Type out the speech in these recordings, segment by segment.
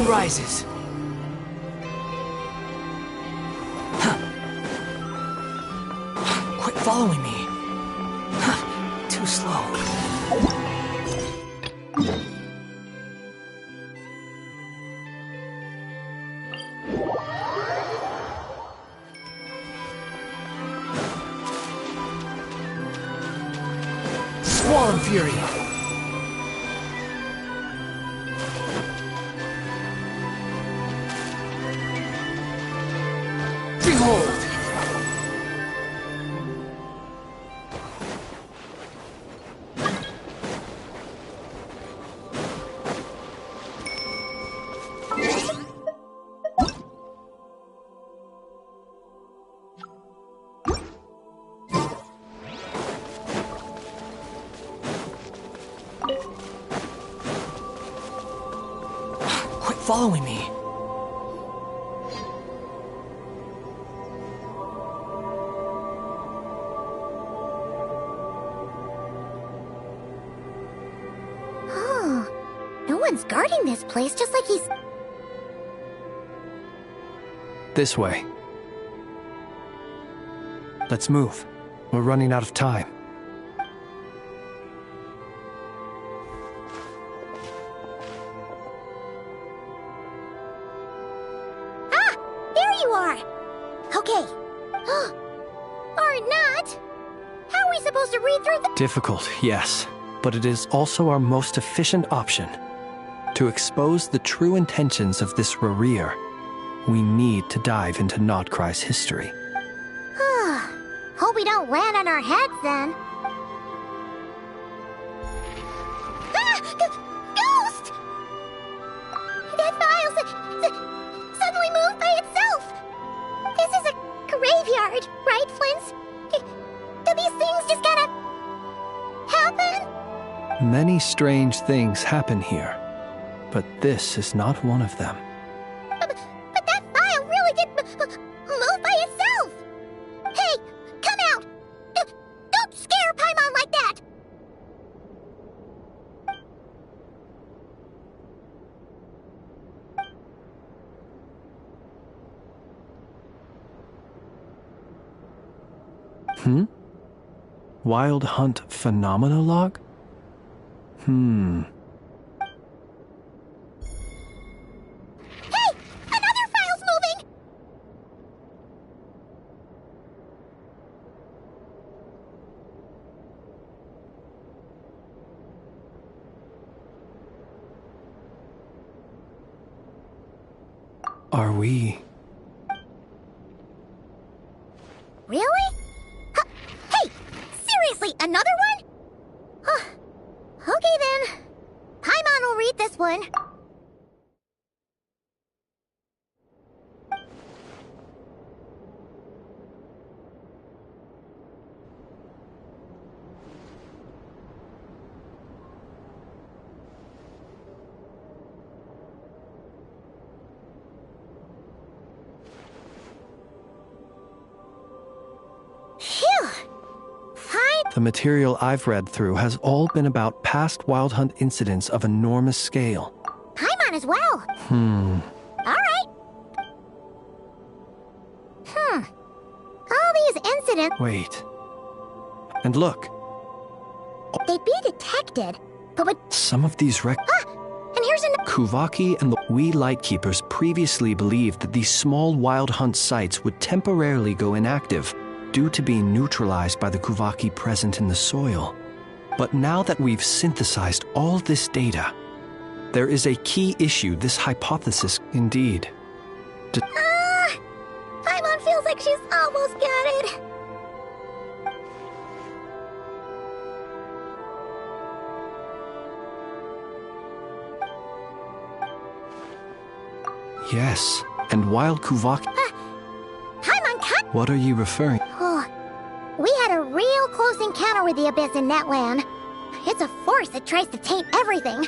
rises. Quit following me. Too slow. Squall Fury! Behold! Quit following me. No one's guarding this place, just like he's... This way. Let's move. We're running out of time. Ah! There you are! Okay. Or not! How are we supposed to read through the... Difficult, yes. But it is also our most efficient option. To expose the true intentions of this Rereer, we need to dive into Notcry's history. Hope we don't land on our heads, then. Ah! Ghost! That file suddenly moved by itself! This is a graveyard, right, Flint? Do these things just gotta... happen? Many strange things happen here, but this is not one of them. But that file really did move by itself! Hey, come out! Don't scare Paimon like that! Wild Hunt Phenomenologue? Hey! Another file's moving! Are we... Really? Hey! Seriously, another one? Okay then. Paimon will read this one. The material I've read through has all been about past Wild Hunt incidents of enormous scale. Paimon as well. Alright. All these incidents... Wait. And look. They'd be detected, but would... Some of these and here's an... Kuvaki and the We Lightkeepers previously believed that these small Wild Hunt sites would temporarily go inactive due to being neutralized by the Kuvaki present in the soil. But now that we've synthesized all this data, there is a key issue this hypothesis indeed. Paimon feels like she's almost got it. Yes, and while Kuvaki... Paimon, cut! What are you referring? We had a real close encounter with the Abyss in Netland. It's a force that tries to taint everything.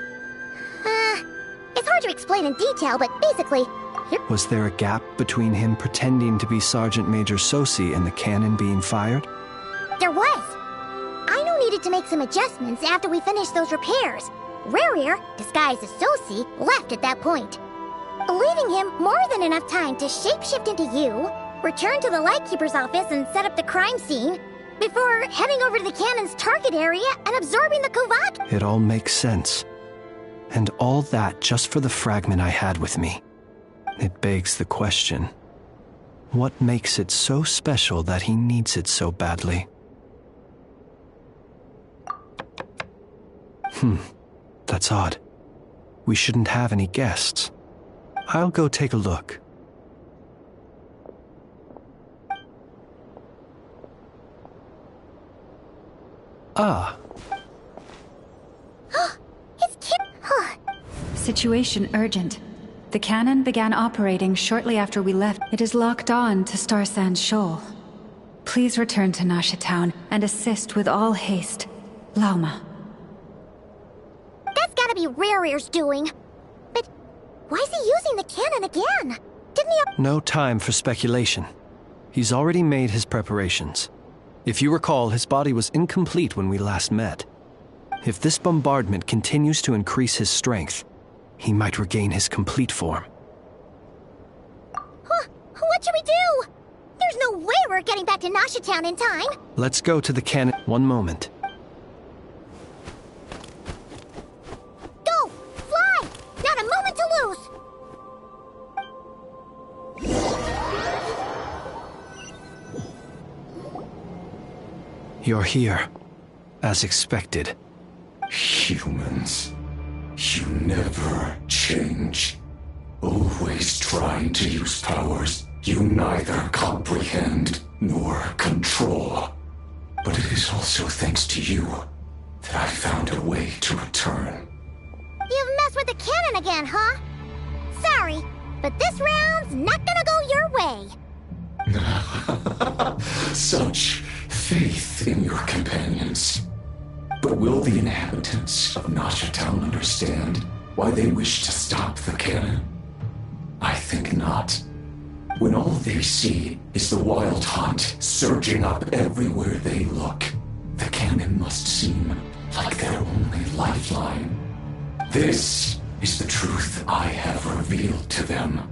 It's hard to explain in detail, but basically... Was there a gap between him pretending to be Sergeant Major Sosi and the cannon being fired? There was. Aino needed to make some adjustments after we finished those repairs. Rereer, disguised as Sosi, left at that point. leaving him more than enough time to shapeshift into you, return to the Lightkeeper's office and set up the crime scene, before heading over to the cannon's target area and absorbing the Kuvaki. It all makes sense. And all that just for the fragment I had with me. It begs the question, what makes it so special that he needs it so badly? That's odd. We shouldn't have any guests. I'll go take a look. Ah. Situation urgent. The cannon began operating shortly after we left. It is locked on to Star Sand Shoal. Please return to Nasha Town and assist with all haste. Lauma. That's gotta be Rerear's doing. But why is he using the cannon again? Didn't he... No time for speculation. He's already made his preparations. If you recall, his body was incomplete when we last met. If this bombardment continues to increase his strength, he might regain his complete form. Huh? What should we do? There's no way we're getting back to Nasha Town in time. Let's go to the cannon. One moment. Go! Fly! Not a moment to lose! You're here, as expected. Humans, you never change. Always trying to use powers you neither comprehend nor control. But it is also thanks to you that I found a way to return. You've messed with the cannon again, huh? Sorry, but this round's not gonna go your way. Such faith in your companions. But will the inhabitants of Nasha Town understand why they wish to stop the cannon? I think not. When all they see is the wild hunt surging up everywhere they look, the cannon must seem like their only lifeline. This is the truth I have revealed to them.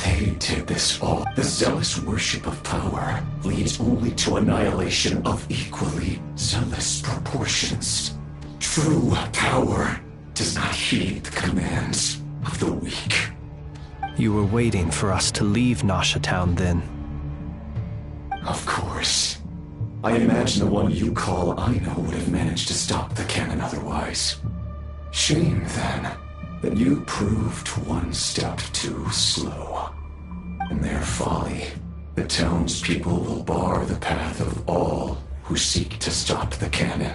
They did this all. The zealous worship of power leads only to annihilation of equally zealous proportions. True power does not heed the commands of the weak. You were waiting for us to leave Nasha Town then. Of course. I imagine the one you call Aino would have managed to stop the cannon otherwise. Shame, then, that you proved one step too slow. In their folly, the townspeople will bar the path of all who seek to stop the cannon.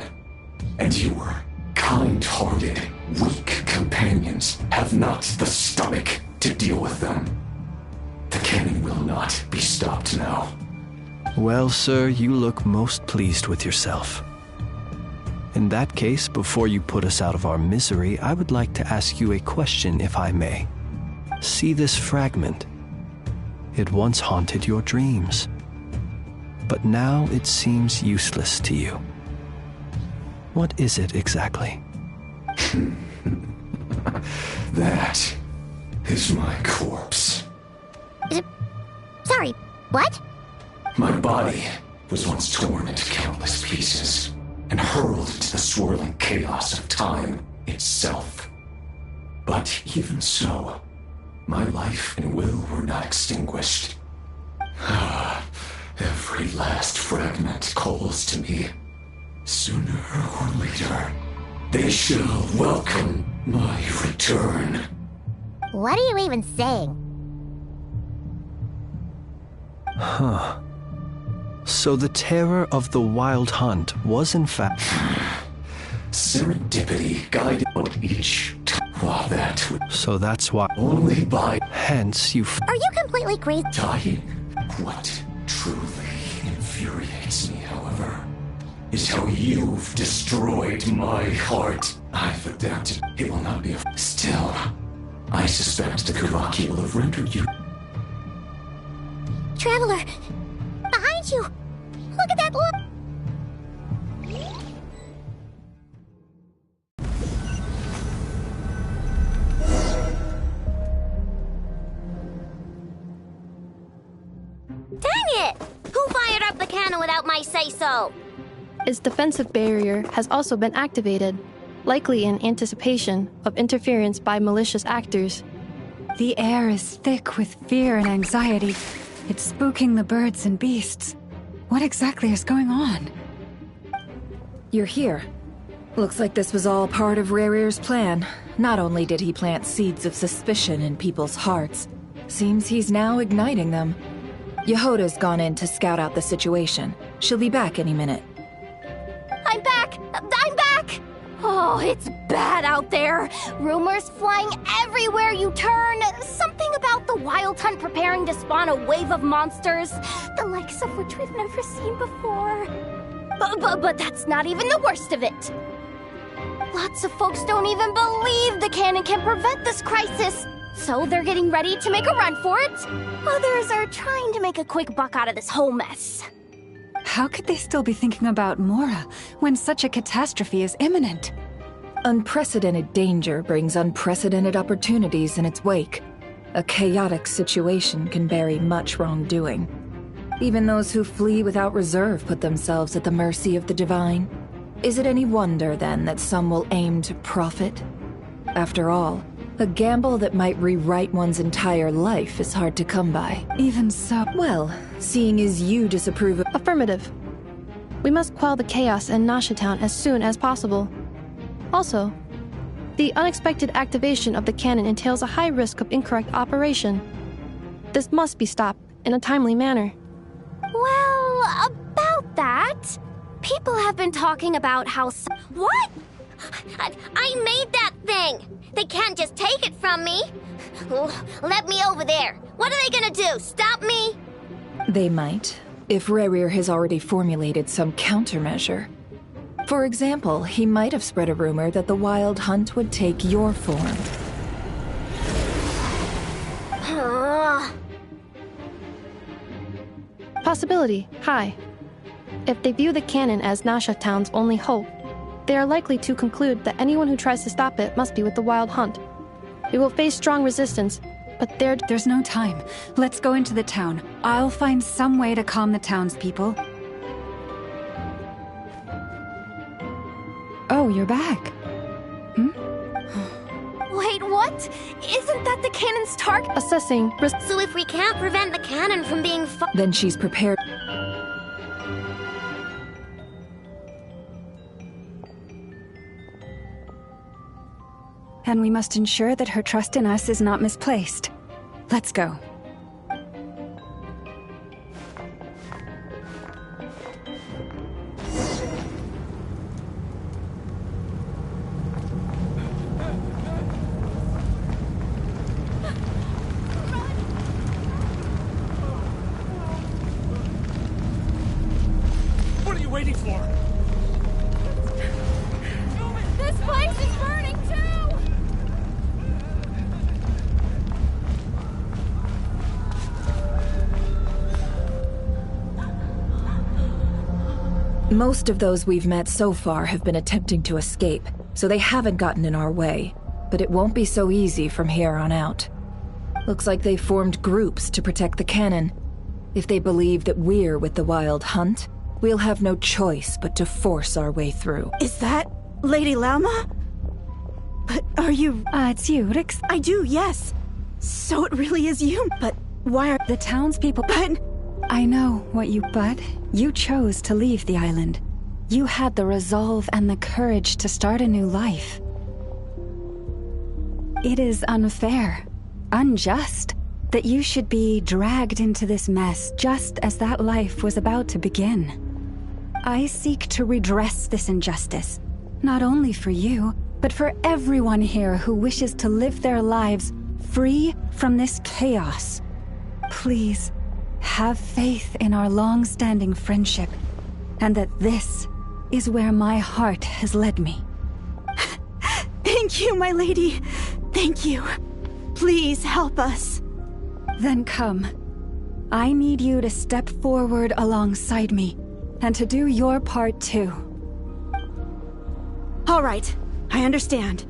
And your kind-hearted, weak companions have not the stomach to deal with them. The cannon will not be stopped now. Well, sir, you look most pleased with yourself. In that case, before you put us out of our misery, I would like to ask you a question, if I may. See this fragment? It once haunted your dreams, but now it seems useless to you. What is it exactly? That is my corpse. Sorry, what? My body was once torn into countless pieces and hurled into the swirling chaos of time itself. But even so, my life and will were not extinguished. Every last fragment calls to me. Sooner or later, they shall welcome my return. What are you even saying? Huh. So the terror of the wild hunt was in fact... Serendipity guided each while that would... So that's why... Only by... Hence you... Are you completely crazy? Dying. What truly infuriates me, however, is how you've destroyed my heart. I've adapted. It will not be a... Still, I suspect the Kuvaki will have rendered you... Traveler! Behind you! Look at that look! I say so. Its defensive barrier has also been activated, likely in anticipation of interference by malicious actors. The air is thick with fear and anxiety. It's spooking the birds and beasts. What exactly is going on? You're here. Looks like this was all part of Rerir's plan. Not only did he plant seeds of suspicion in people's hearts, seems he's now igniting them. Yehoda's gone in to scout out the situation. She'll be back any minute. I'm back! I'm back! Oh, it's bad out there. Rumors flying everywhere you turn. Something about the Wild Hunt preparing to spawn a wave of monsters, the likes of which we've never seen before. But that's not even the worst of it. Lots of folks don't even believe the cannon can prevent this crisis, so they're getting ready to make a run for it. Others are trying to make a quick buck out of this whole mess. How could they still be thinking about Mora when such a catastrophe is imminent? Unprecedented danger brings unprecedented opportunities in its wake. A chaotic situation can bury much wrongdoing. Even those who flee without reserve put themselves at the mercy of the divine. Is it any wonder, then, that some will aim to profit? After all, a gamble that might rewrite one's entire life is hard to come by. Even so... Well, seeing as you disapprove of... Affirmative. We must quell the chaos in Nashatown as soon as possible. Also, the unexpected activation of the cannon entails a high risk of incorrect operation. This must be stopped in a timely manner. Well, about that, people have been talking about how... What? I made that thing! They can't just take it from me! Let me over there! What are they gonna do, stop me? They might, if Rerir has already formulated some countermeasure. For example, he might have spread a rumor that the Wild Hunt would take your form. Possibility high. If they view the cannon as Nashatown's only hope, they are likely to conclude that anyone who tries to stop it must be with the Wild Hunt. We will face strong resistance, but there's no time. Let's go into the town. I'll find some way to calm the townspeople. Oh, you're back. Wait, what? Isn't that the cannon's target? Assessing risk. So if we can't prevent the cannon from being then she's prepared. And we must ensure that her trust in us is not misplaced. Let's go. What are you waiting for? This place is burning too! Most of those we've met so far have been attempting to escape, so they haven't gotten in our way. But it won't be so easy from here on out. Looks like they formed groups to protect the cannon. If they believe that we're with the Wild Hunt, we'll have no choice but to force our way through. Is that Lady Lauma? But are you... It's you, Rix. I do, yes. So it really is you, but why are... The townspeople... But... I know what but you chose to leave the island. You had the resolve and the courage to start a new life. It is unfair, unjust, that you should be dragged into this mess just as that life was about to begin. I seek to redress this injustice, not only for you, but for everyone here who wishes to live their lives free from this chaos. Please, have faith in our long-standing friendship, and that this is where my heart has led me. Thank you, my lady. Thank you. Please help us. Then come. I need you to step forward alongside me, and to do your part too. All right, I understand.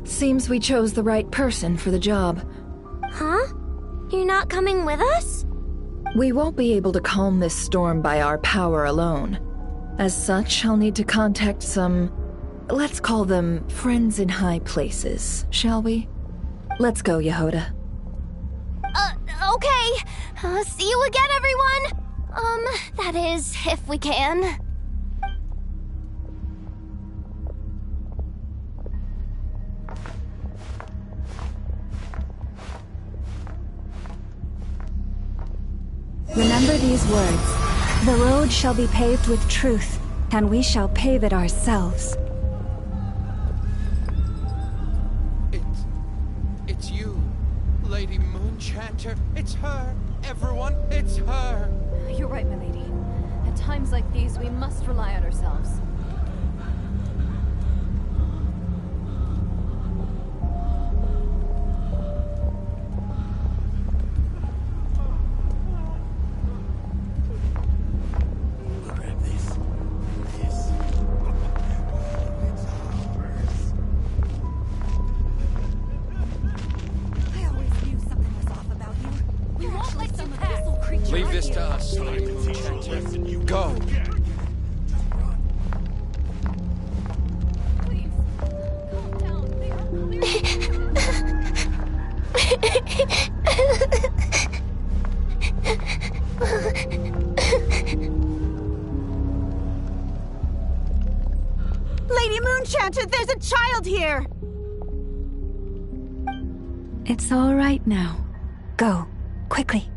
Seems we chose the right person for the job. Huh? You're not coming with us? We won't be able to calm this storm by our power alone. As such, I'll need to contact some, let's call them friends in high places, shall we? Let's go, Yehoda. Okay. See you again, everyone! That is, if we can. Remember these words. The road shall be paved with truth, and we shall pave it ourselves. It's you, Lady Moonchanter. It's her. Everyone, it's her. You're right, my lady. At times like these, we must rely on ourselves. Leave this to us, Lady Moonchanter. Go. Lady Moonchanter, there's a child here! It's all right now. Go, quickly.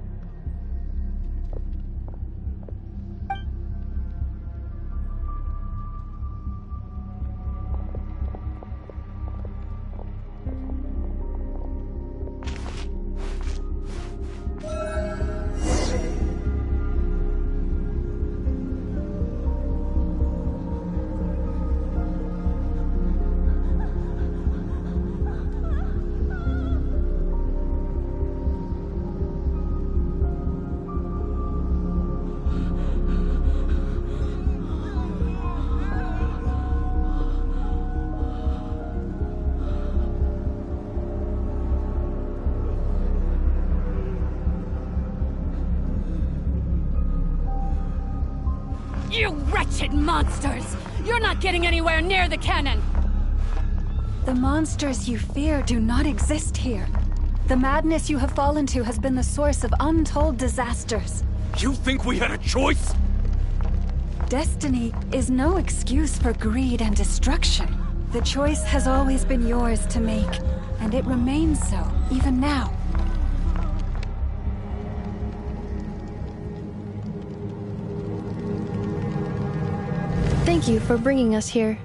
You wretched monsters! You're not getting anywhere near the cannon! The monsters you fear do not exist here. The madness you have fallen to has been the source of untold disasters. You think we had a choice? Destiny is no excuse for greed and destruction. The choice has always been yours to make, and it remains so, even now. Thank you for bringing us here.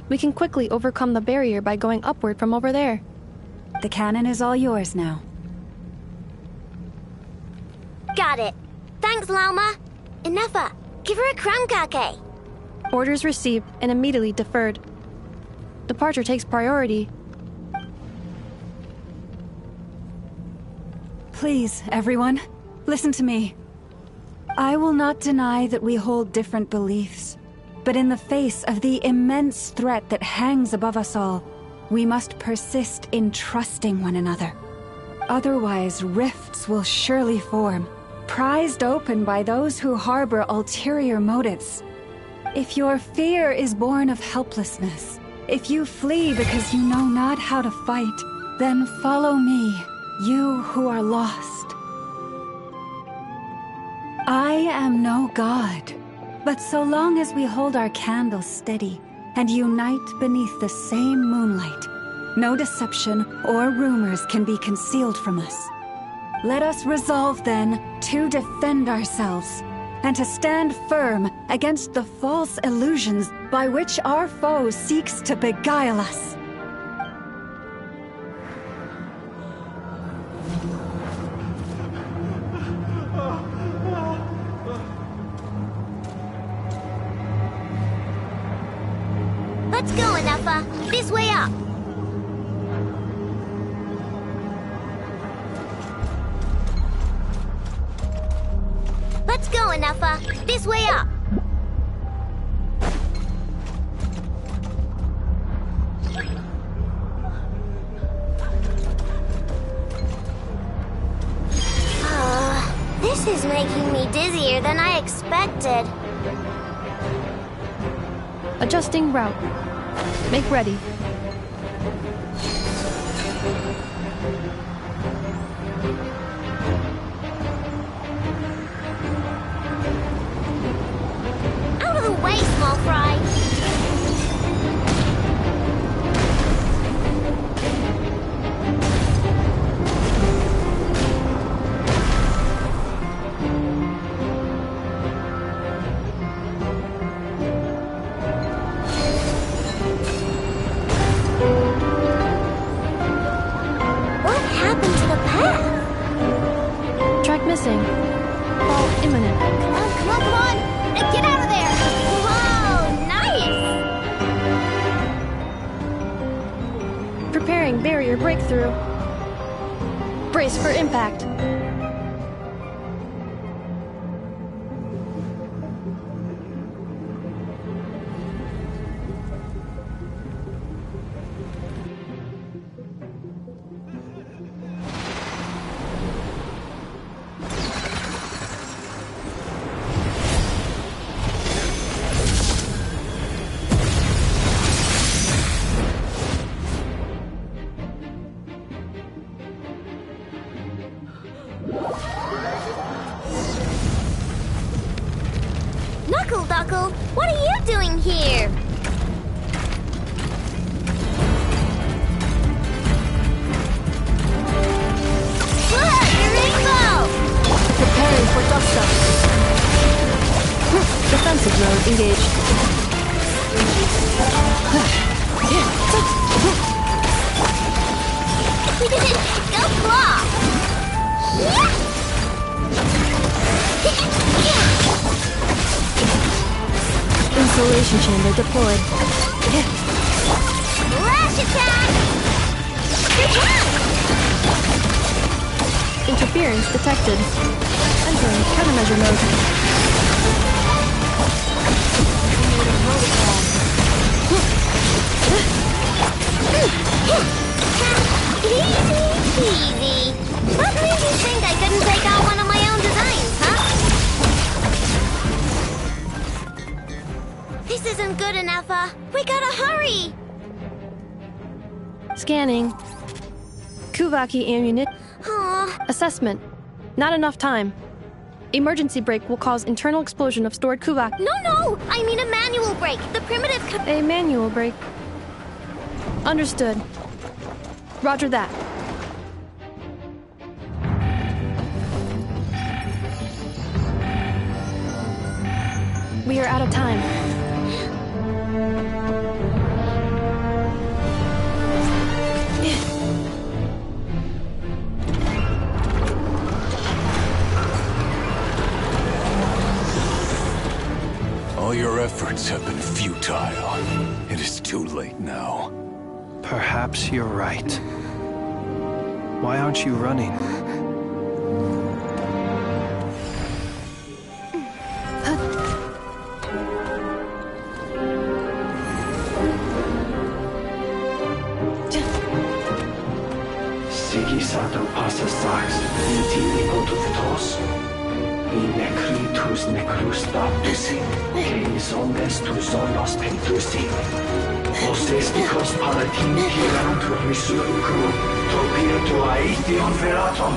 We can quickly overcome the barrier by going upward from over there. The cannon is all yours now. Got it. Thanks, Lauma. Inefa, give her a crown kake. Orders received and immediately deferred. Departure takes priority. Please, everyone, listen to me. I will not deny that we hold different beliefs. But in the face of the immense threat that hangs above us all, we must persist in trusting one another. Otherwise, rifts will surely form, prized open by those who harbor ulterior motives. If your fear is born of helplessness, if you flee because you know not how to fight, then follow me, you who are lost. I am no god. But so long as we hold our candles steady and unite beneath the same moonlight, no deception or rumors can be concealed from us. Let us resolve then to defend ourselves and to stand firm against the false illusions by which our foe seeks to beguile us. Let's go, Inefa. This way up. Let's go, Inefa. This way up. This is making me dizzier than I expected. Adjusting route. Make ready. Out of the way, small fry! What happened to the path? Track missing. Fall imminent. Come on, come on, come on! Get out of there! Whoa, nice! Preparing barrier breakthrough. Brace for impact. Knuckle Duckle, what are you doing here? Look, your rainbow! Preparing for dust up. Defensive mode engaged. Go claw! Insulation chamber deployed. Lash attack! Interference detected. Entering countermeasure mode. Easy peasy. What made you think I couldn't take out one of my own designs, huh? This isn't good enough, we gotta hurry! Scanning. Kuvaki ammunition. Aw, Assessment. Not enough time. Emergency brake will cause internal explosion of stored Kuvaki. no! I mean a manual brake. The primitive A manual brake. Understood. Roger that. We are out of time. All your efforts have been futile. It is too late now. Perhaps you're right. Why aren't you running? Sigisato passa sax, intimi otuvitos. In necritus necrus baptisi, que omnes tu zonos pentusi. Osesticos palatin pirantur misulucru, topia tua ition veratum.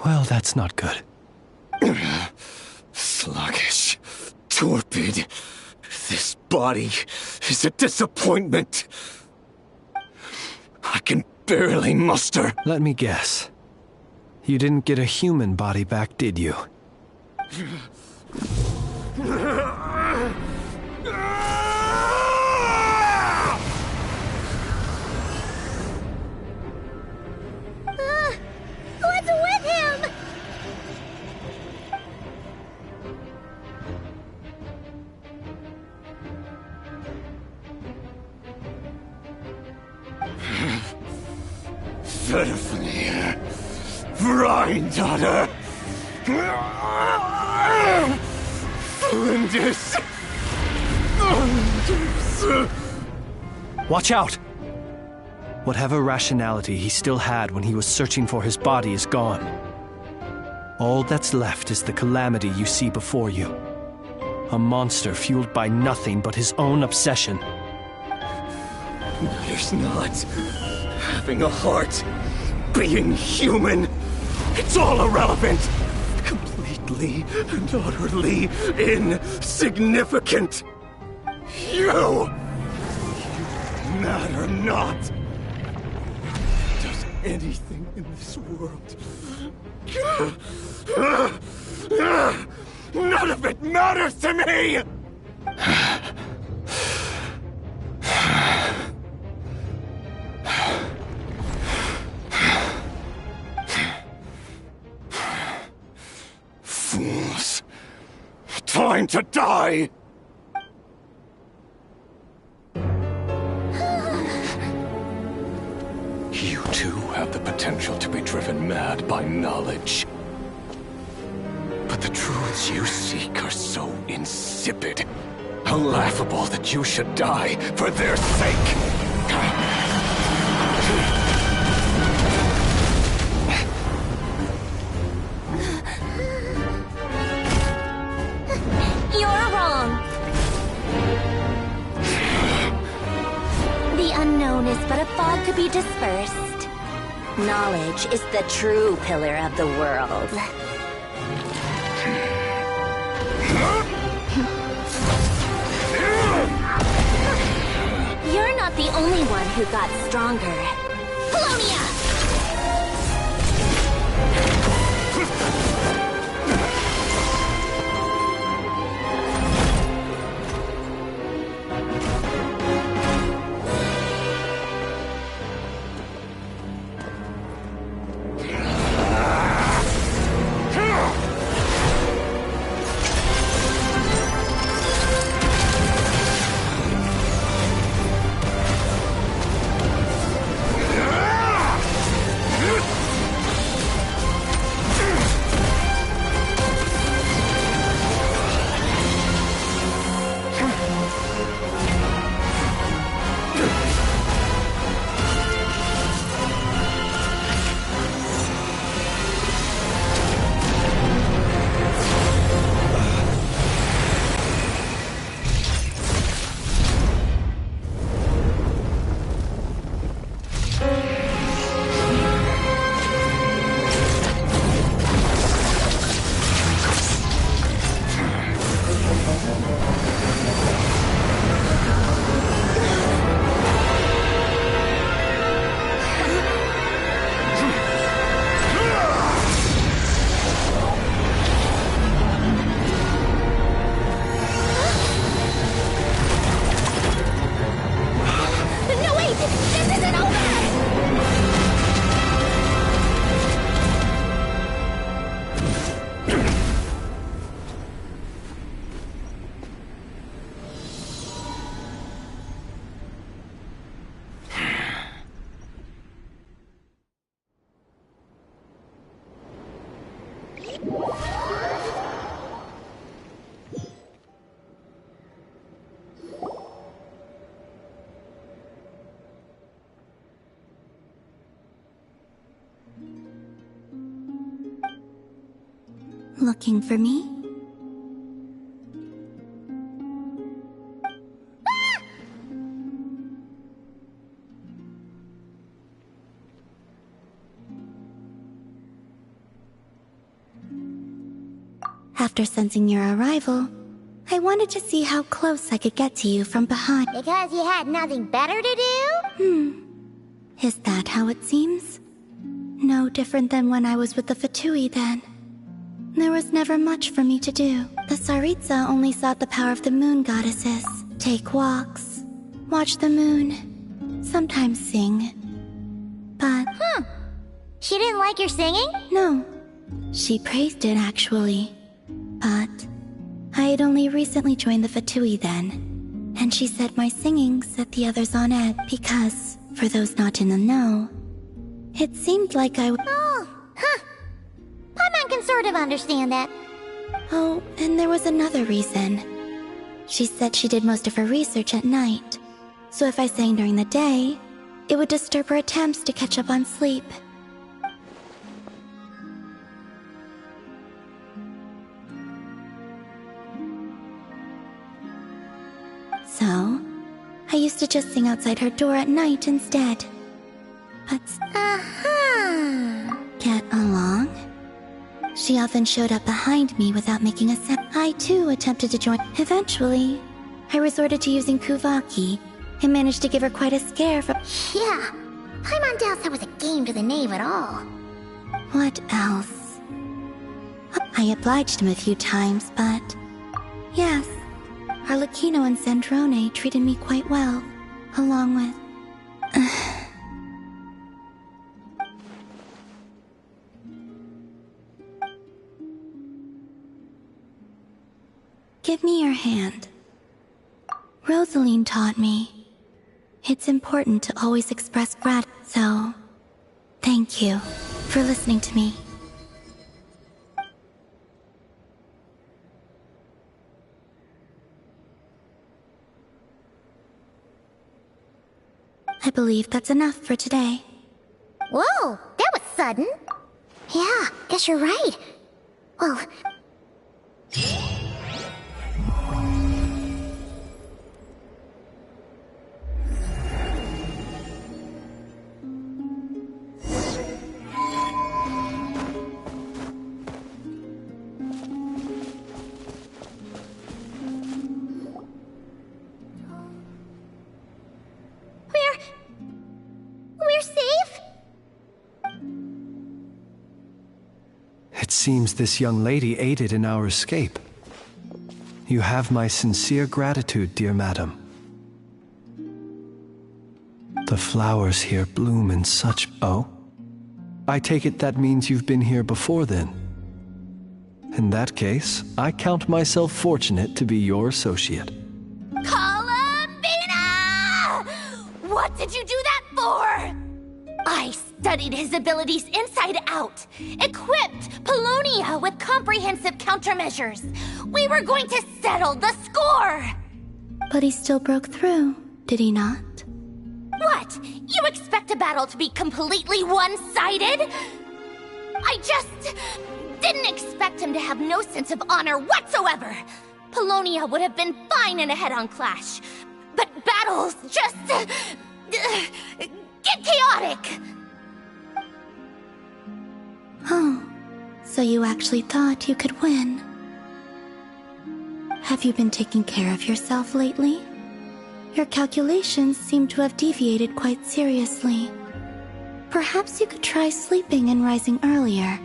Well, that's not good. Sluggish. Torpid. This body is a disappointment. I can barely muster. Let me guess. You didn't get a human body back, did you? What's with him? Verfnir. Vrindaughter. Flinders. Watch out! Whatever rationality he still had when he was searching for his body is gone. All that's left is the calamity you see before you. A monster fueled by nothing but his own obsession. There's not. Having a heart. Being human. It's all irrelevant. Completely and utterly insignificant. You matter not. Does anything in this world... None of it matters to me! Fools. Time to die! You too have the potential to be driven mad by knowledge. But the truths you seek are so insipid, laughable that you should die for their sake. You're wrong. The unknown is but a fog to be dispersed. Knowledge is the true pillar of the world. You're not the only one who got stronger. Polonia! Looking for me? After sensing your arrival, I wanted to see how close I could get to you from behind. Because you had nothing better to do? Is that how it seems? No different than when I was with the Fatui then. There was never much for me to do. The Tsaritsa only sought the power of the moon goddesses. Take walks, watch the moon, sometimes sing. But... She didn't like your singing? No. She praised it, actually. But... I had only recently joined the Fatui then. And she said my singing set the others on edge because, for those not in the know, it seemed like I... I can sort of understand that. Oh, and there was another reason. She said she did most of her research at night, so if I sang during the day, it would disturb her attempts to catch up on sleep. So, I used to just sing outside her door at night instead. But... Get along? She often showed up behind me without making a sound. I too attempted to join. Eventually, I resorted to using Kuvaki and managed to give her quite a scare for— Yeah, Paimon doubts that was a game to the knave at all. What else? I obliged him a few times, but... Yes, Arlecchino and Sandrone treated me quite well, along with... Give me your hand. Rosaline taught me. It's important to always express gratitude, so... Thank you for listening to me. I believe that's enough for today. Whoa, that was sudden. Yeah, guess you're right. Well... We're safe? It seems this young lady aided in our escape. You have my sincere gratitude, dear madam. The flowers here bloom in such... Oh? I take it that means you've been here before then. In that case, I count myself fortunate to be your associate. Columbina! What did you do that for? I studied his abilities inside out, equipped Polonia with comprehensive countermeasures. We were going to settle the score! But he still broke through, did he not? What? You expect a battle to be completely one-sided? I just didn't expect him to have no sense of honor whatsoever. Polonia would have been fine in a head-on clash, but battles just... get chaotic! Oh, so you actually thought you could win. Have you been taking care of yourself lately? Your calculations seem to have deviated quite seriously. Perhaps you could try sleeping and rising earlier.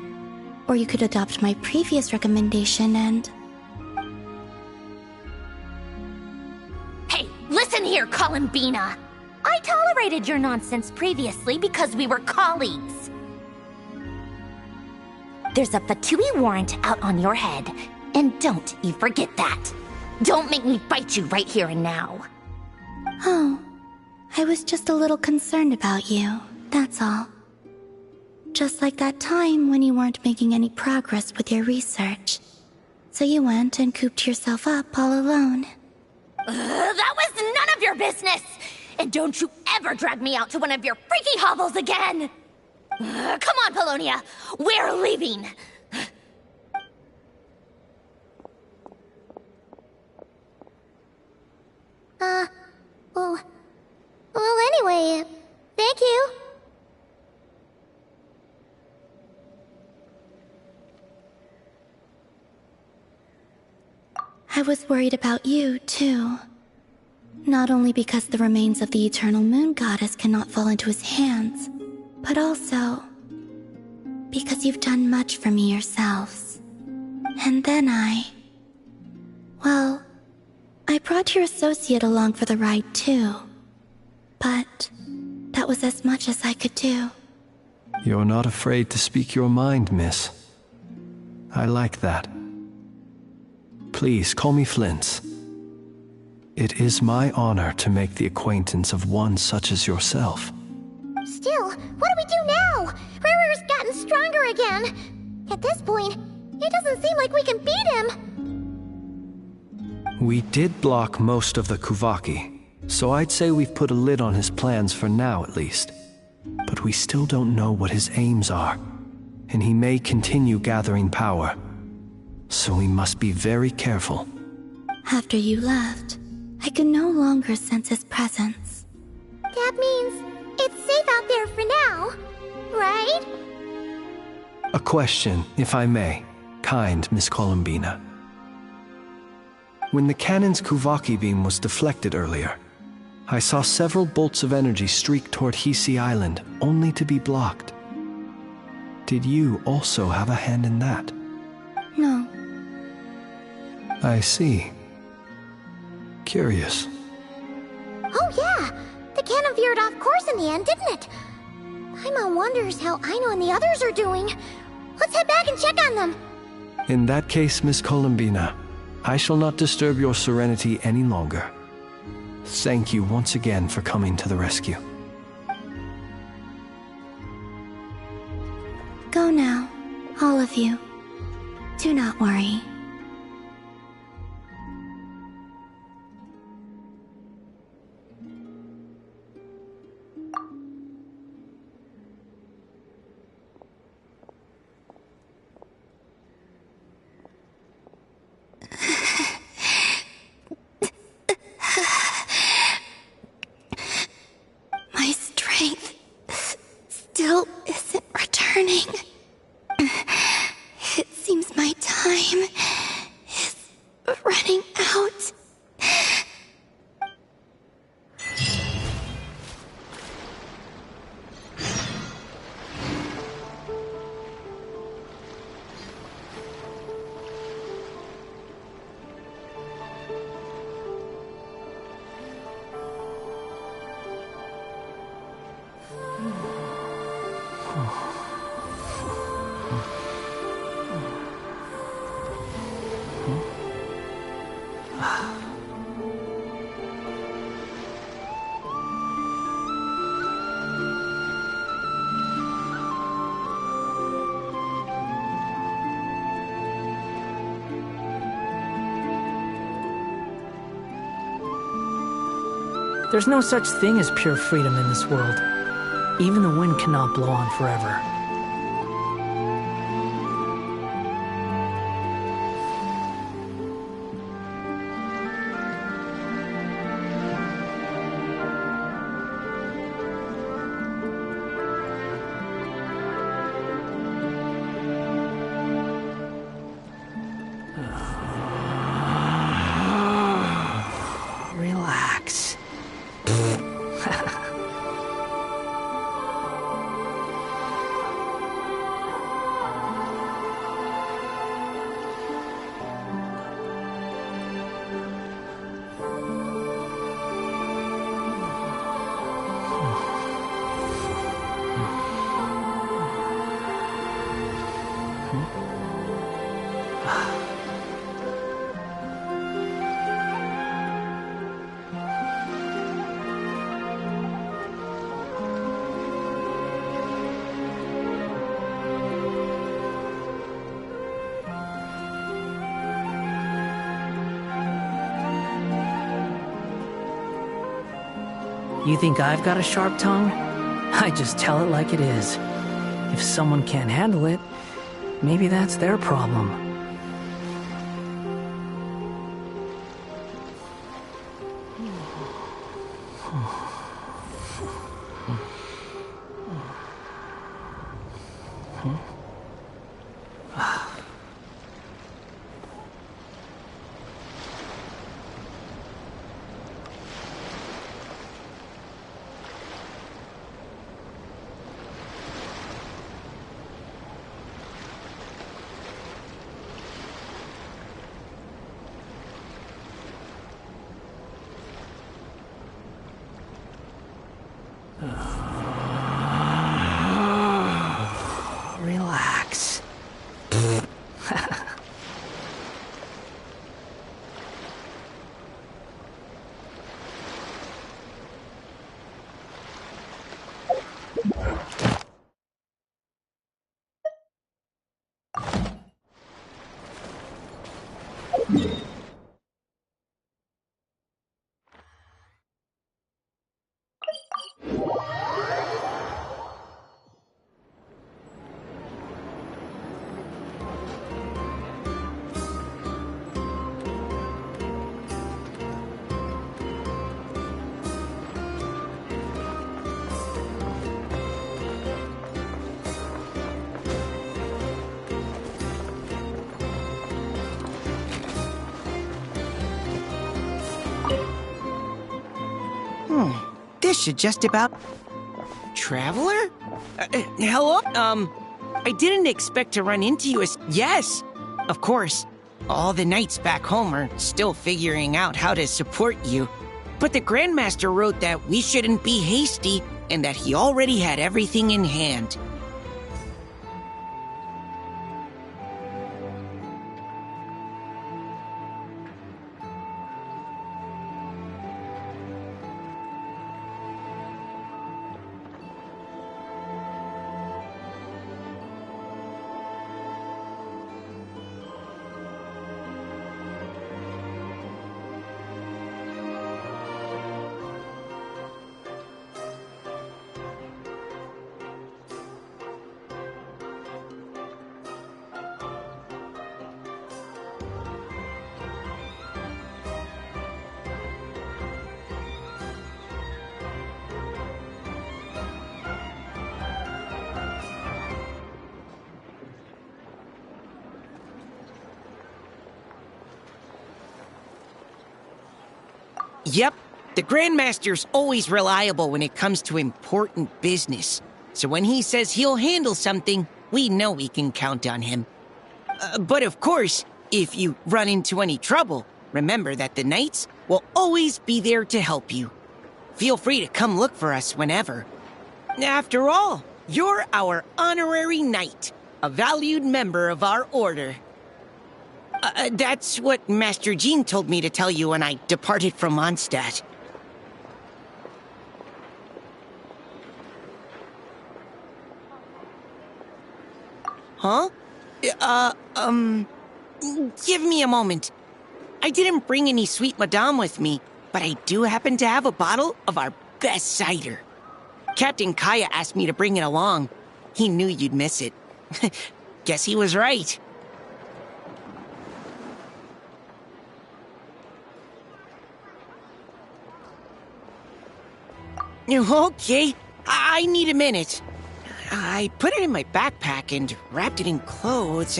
Or you could adopt my previous recommendation and... Hey, listen here, Columbina! I tolerated your nonsense previously because we were colleagues. There's a Fatui warrant out on your head, and don't you forget that. Don't make me fight you right here and now. Oh, I was just a little concerned about you, that's all. Just like that time when you weren't making any progress with your research. So you went and cooped yourself up all alone. That was none of your business! And don't you ever drag me out to one of your freaky hovels again! Come on, Polonia! We're leaving! Well, anyway, thank you. was worried about you, too. Not only because the remains of the eternal moon goddess cannot fall into his hands, but also because you've done much for me yourselves. And then well, I brought your associate along for the ride too. But that was as much as I could do. You're not afraid to speak your mind, miss. I like that. Please, call me Flint's. It is my honor to make the acquaintance of one such as yourself. Still, what do we do now? Rurer's gotten stronger again. At this point, it doesn't seem like we can beat him. We did block most of the Kuvaki, so I'd say we've put a lid on his plans for now at least. But we still don't know what his aims are, and he may continue gathering power. So we must be very careful. After you left, I could no longer sense his presence. That means it's safe out there for now, right? A question, if I may, kind Miss Columbina. When the cannon's Kuvaki beam was deflected earlier, I saw several bolts of energy streak toward Hisi Island, only to be blocked. Did you also have a hand in that? No. I see. Curious. Oh yeah! The cannon veered off course in the end, didn't it? Paimon wonders how Aino and the others are doing. Let's head back and check on them. In that case, Miss Columbina, I shall not disturb your serenity any longer. Thank you once again for coming to the rescue. Go now, all of you. Do not worry. My strength still isn't returning. It seems my time is running out. There's no such thing as pure freedom in this world. Even the wind cannot blow on forever. Relax. You think I've got a sharp tongue? I just tell it like it is. If someone can't handle it, maybe that's their problem. Relax. This should just about... Traveler? Hello? I didn't expect to run into you as... Yes! Of course. All the knights back home are still figuring out how to support you. But the Grandmaster wrote that we shouldn't be hasty and that he already had everything in hand. Yep, the Grandmaster's always reliable when it comes to important business. So when he says he'll handle something, we know we can count on him. But of course, if you run into any trouble, remember that the Knights will always be there to help you. Feel free to come look for us whenever. After all, you're our honorary Knight, a valued member of our order. That's what Master Jean told me to tell you when I departed from Mondstadt. Huh? Give me a moment. I didn't bring any sweet madame with me, but I do happen to have a bottle of our best cider. Captain Kaya asked me to bring it along. He knew you'd miss it. Guess he was right. Okay, I need a minute. I put it in my backpack and wrapped it in clothes.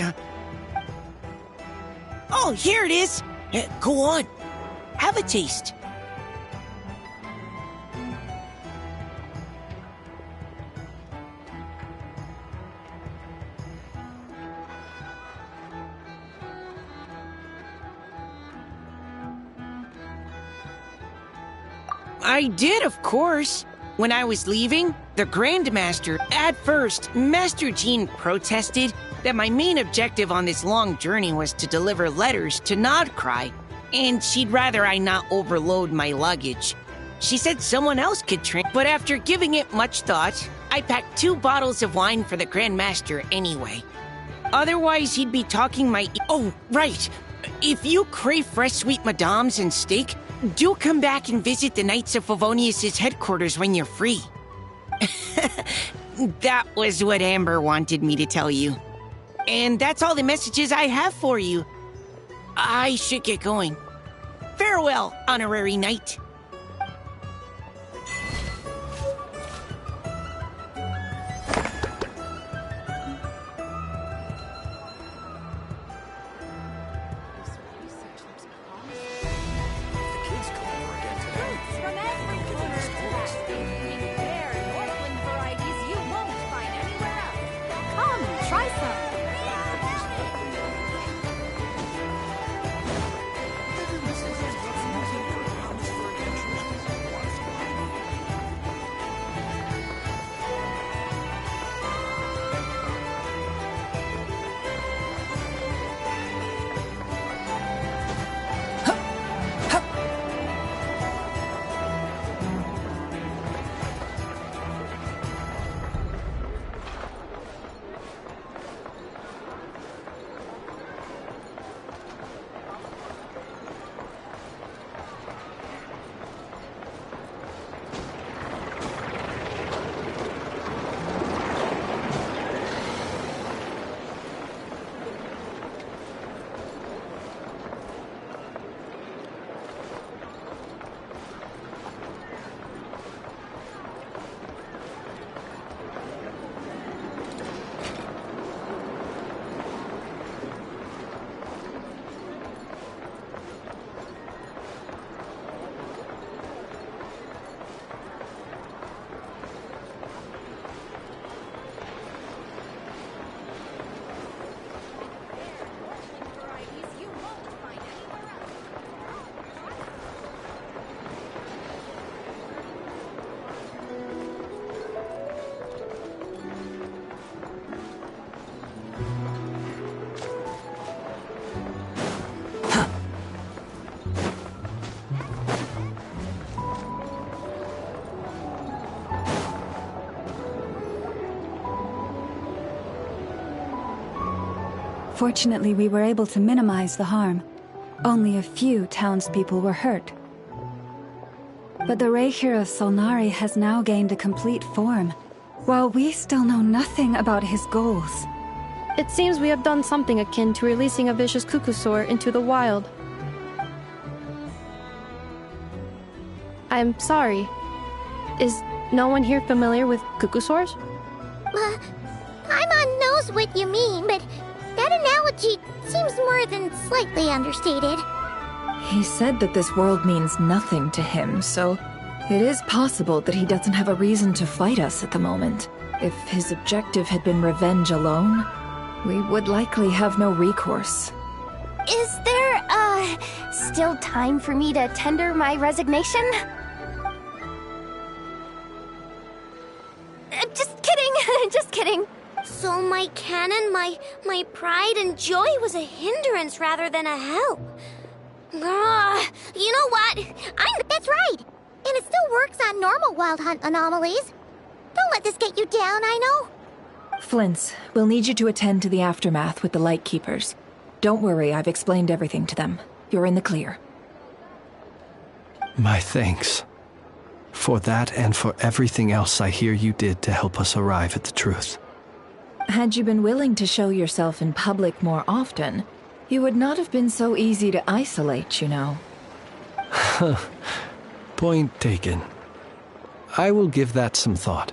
Oh, here it is. Go on. Have a taste. I did, of course. When I was leaving, the Grandmaster, at first, Master Jean protested that my main objective on this long journey was to deliver letters to Nodcry, and she'd rather I not overload my luggage. She said someone else could train, but after giving it much thought, I packed 2 bottles of wine for the Grandmaster anyway. Otherwise, he'd be talking my... Oh, right! If you crave fresh sweet madames and steak, do come back and visit the Knights of Favonius' headquarters when you're free. That was what Amber wanted me to tell you. And that's all the messages I have for you. I should get going. Farewell, honorary knight. Fortunately, we were able to minimize the harm. Only a few townspeople were hurt. But the Reikir of Solnari has now gained a complete form, while we still know nothing about his goals. It seems we have done something akin to releasing a vicious Kukusaur into the wild. I'm sorry. Is no one here familiar with Kukusaurs? Paimon knows what you mean, but that analogy seems more than slightly understated. He said that this world means nothing to him, so it is possible that he doesn't have a reason to fight us at the moment. If his objective had been revenge alone, we would likely have no recourse. Is there, still time for me to tender my resignation? Just kidding, just kidding. So my canon, my pride and joy was a hindrance rather than a help. You know what? That's right. And it still works on normal wild hunt anomalies. Don't let this get you down, I know. Flint's, we'll need you to attend to the aftermath with the Lightkeepers. Don't worry, I've explained everything to them. You're in the clear. My thanks. For that and for everything else I hear you did to help us arrive at the truth. Had you been willing to show yourself in public more often, you would not have been so easy to isolate, you know. Point taken. I will give that some thought.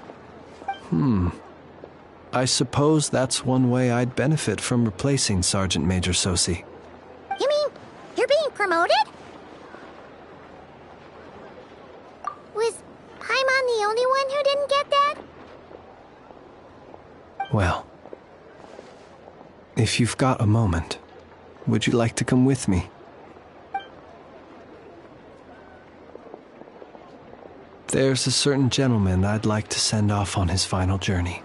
I suppose that's one way I'd benefit from replacing Sergeant Major Sosi. You mean you're being promoted? Was Paimon the only one who didn't get that? Well, if you've got a moment, would you like to come with me? There's a certain gentleman I'd like to send off on his final journey.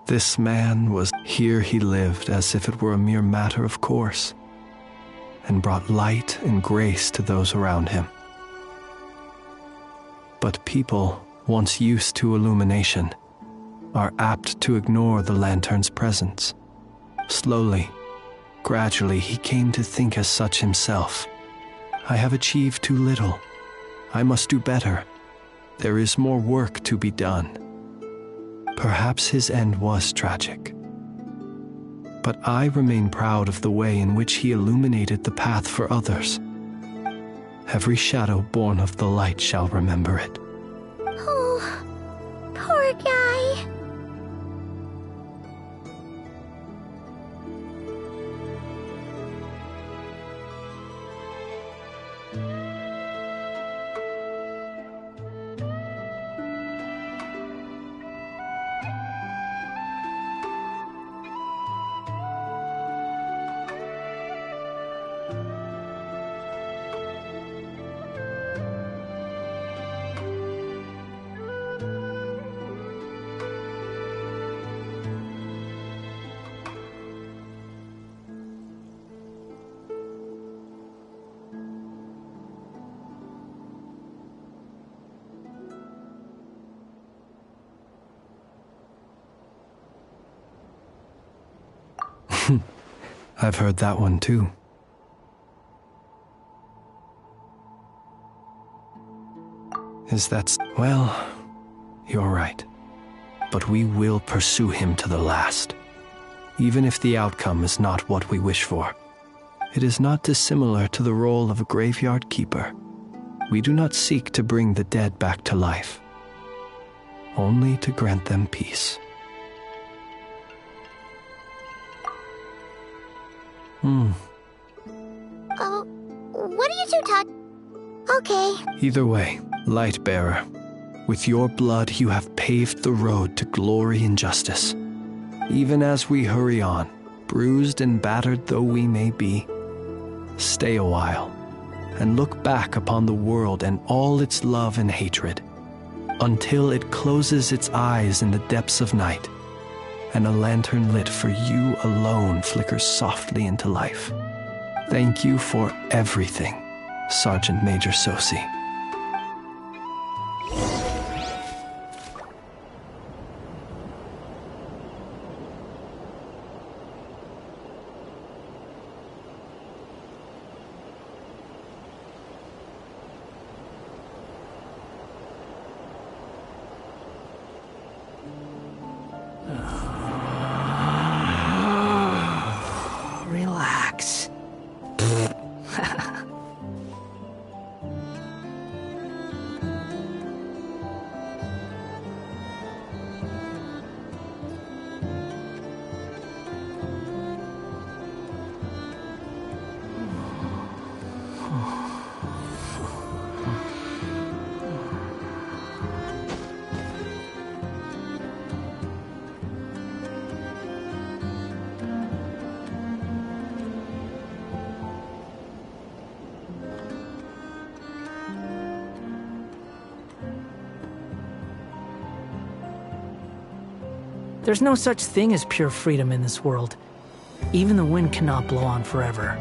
This man was here. He lived as if it were a mere matter of course, and brought light and grace to those around him. But people, once used to illumination, are apt to ignore the lantern's presence. Slowly, gradually, he came to think as such himself. I have achieved too little. I must do better. There is more work to be done. Perhaps his end was tragic. But I remain proud of the way in which he illuminated the path for others. Every shadow born of the light shall remember it. Oh, poor guy. I've heard that one too. Well, you're right. But we will pursue him to the last, even if the outcome is not what we wish for. It is not dissimilar to the role of a graveyard keeper. We do not seek to bring the dead back to life, only to grant them peace. What are you two talking? Okay. Either way, Lightbearer, with your blood you have paved the road to glory and justice. Even as we hurry on, bruised and battered though we may be, stay a while, and look back upon the world and all its love and hatred, until it closes its eyes in the depths of night, and a lantern lit for you alone flickers softly into life. Thank you for everything, Sergeant Major Sosi. Relax. There's no such thing as pure freedom in this world. Even the wind cannot blow on forever.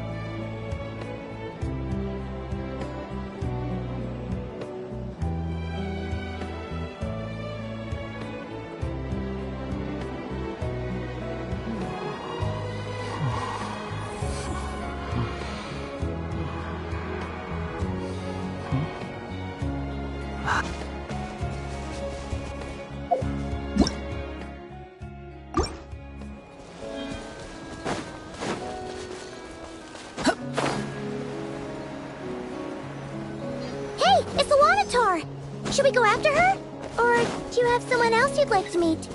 Should we go after her? Or do you have someone else you'd like to meet?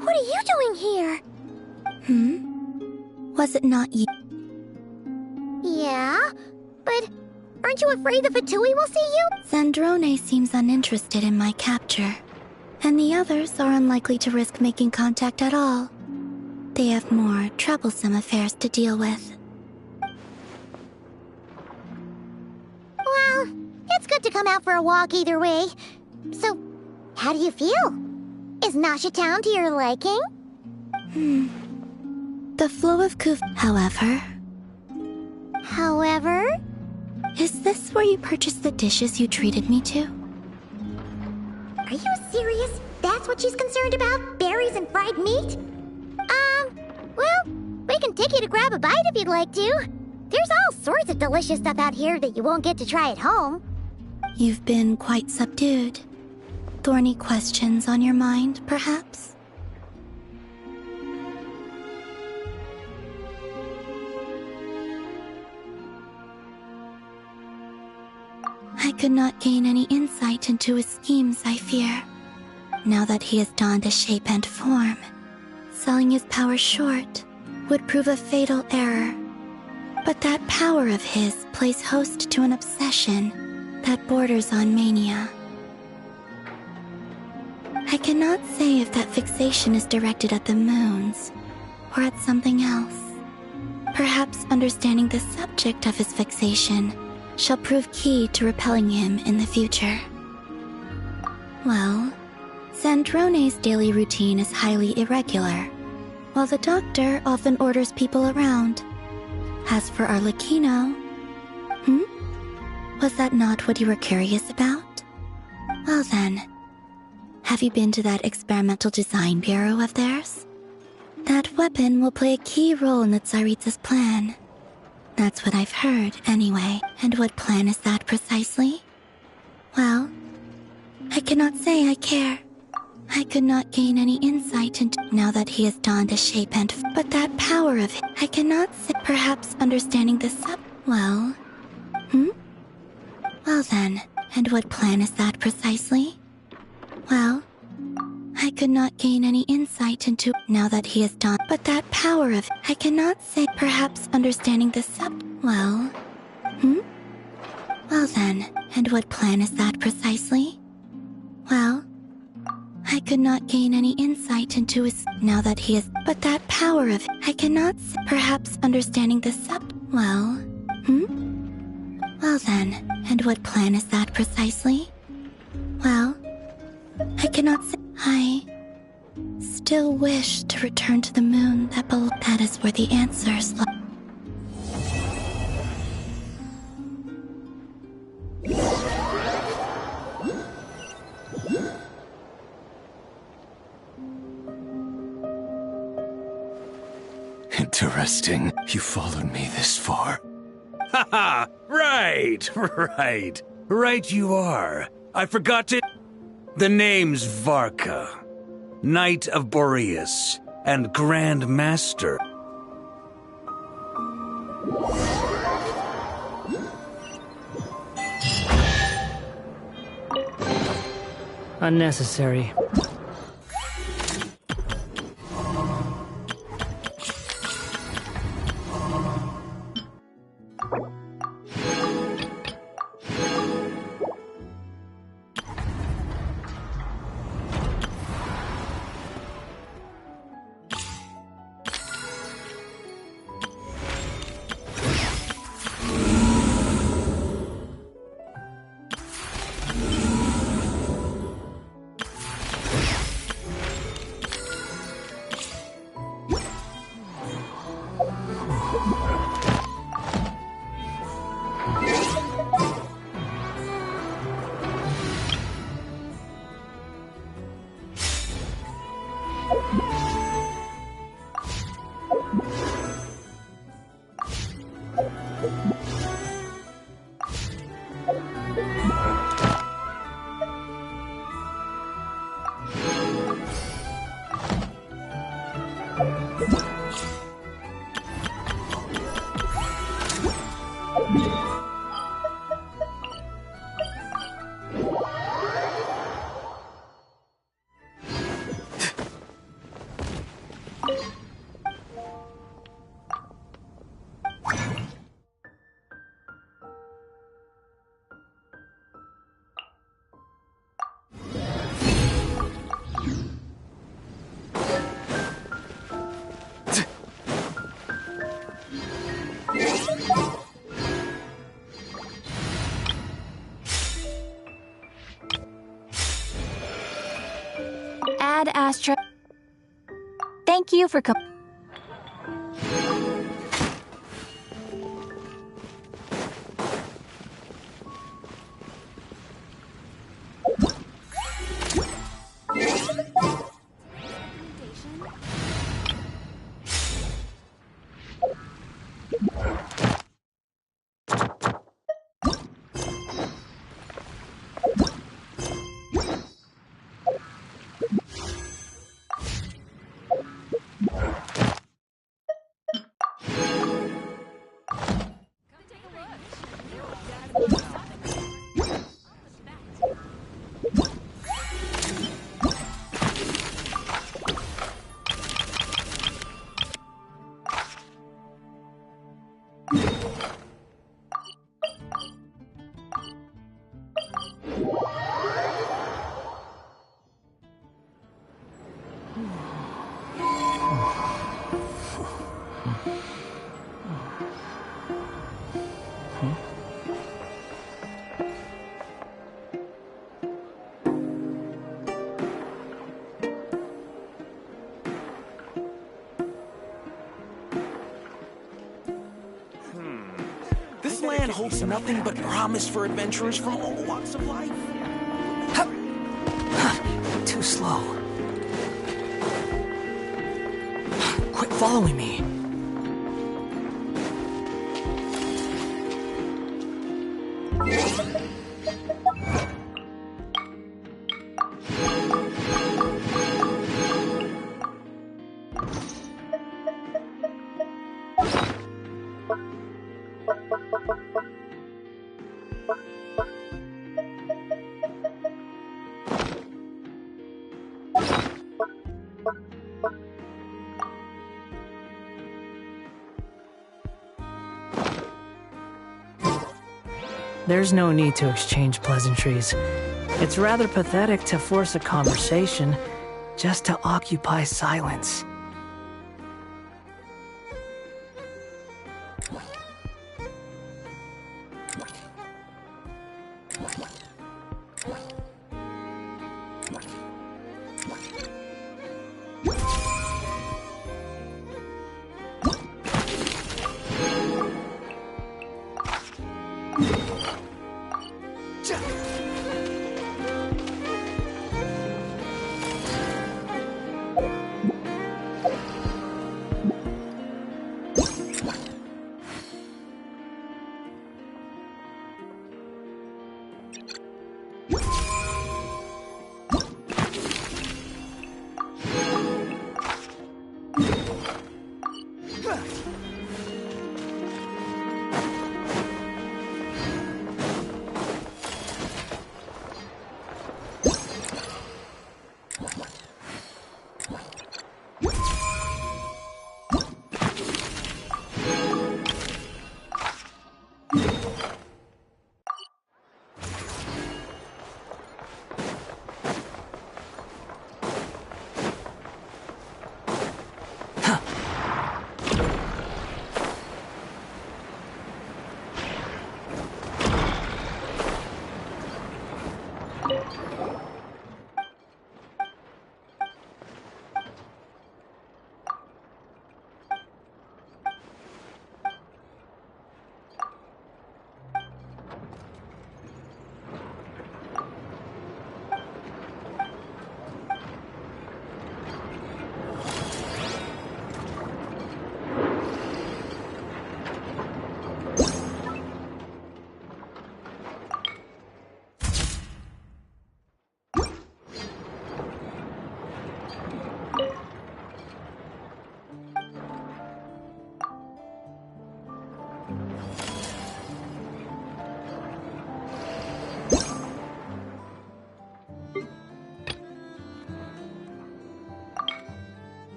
What are you doing here? Was it not you? Yeah, but aren't you afraid the Fatui will see you? Zandrone seems uninterested in my capture, and the others are unlikely to risk making contact at all. They have more troublesome affairs to deal with. Well, it's good to come out for a walk either way. So, how do you feel? Is Nasha Town to your liking? The flow of Kuf... However? Is this where you purchased the dishes you treated me to? Are you serious? That's what she's concerned about? Berries and fried meat? Well, we can take you to grab a bite if you'd like to. There's all sorts of delicious stuff out here that you won't get to try at home. You've been quite subdued. Thorny questions on your mind, perhaps? I could not gain any insight into his schemes, I fear. Now that he has donned a shape and form, selling his power short would prove a fatal error. But that power of his plays host to an obsession that borders on mania. I cannot say if that fixation is directed at the moons or at something else. Perhaps understanding the subject of his fixation shall prove key to repelling him in the future. Well, Zandrone's daily routine is highly irregular, while the doctor often orders people around. As for Arlecchino... Was that not what you were curious about? Well then, have you been to that experimental design bureau of theirs? That weapon will play a key role in the Tsaritsa's plan. That's what I've heard, anyway. And what plan is that precisely? Well, I cannot say I care. I could not gain any insight into now that he has donned a shape and but that power of it, I cannot say perhaps understanding the well. Well then, and what plan is that precisely? Well, I could not gain any insight into now that he has done but that power of I cannot say perhaps understanding the well. Well then, and what plan is that precisely? Well, I could not gain any insight into his now that he has but that power of I cannot say perhaps understanding the well. Well then, and what plan is that precisely? Well, I cannot say I still wish to return to the moon that is where the answers lie. Interesting. You followed me this far. Haha! Right! Right you are. I forgot to... The name's Varka, Knight of Boreas, and Grand Master. Unnecessary. Ad Astra. Thank you for coming. This land holds nothing but promise for adventurers from all walks of life. Too slow. following me. There's no need to exchange pleasantries. It's rather pathetic to force a conversation just to occupy silence.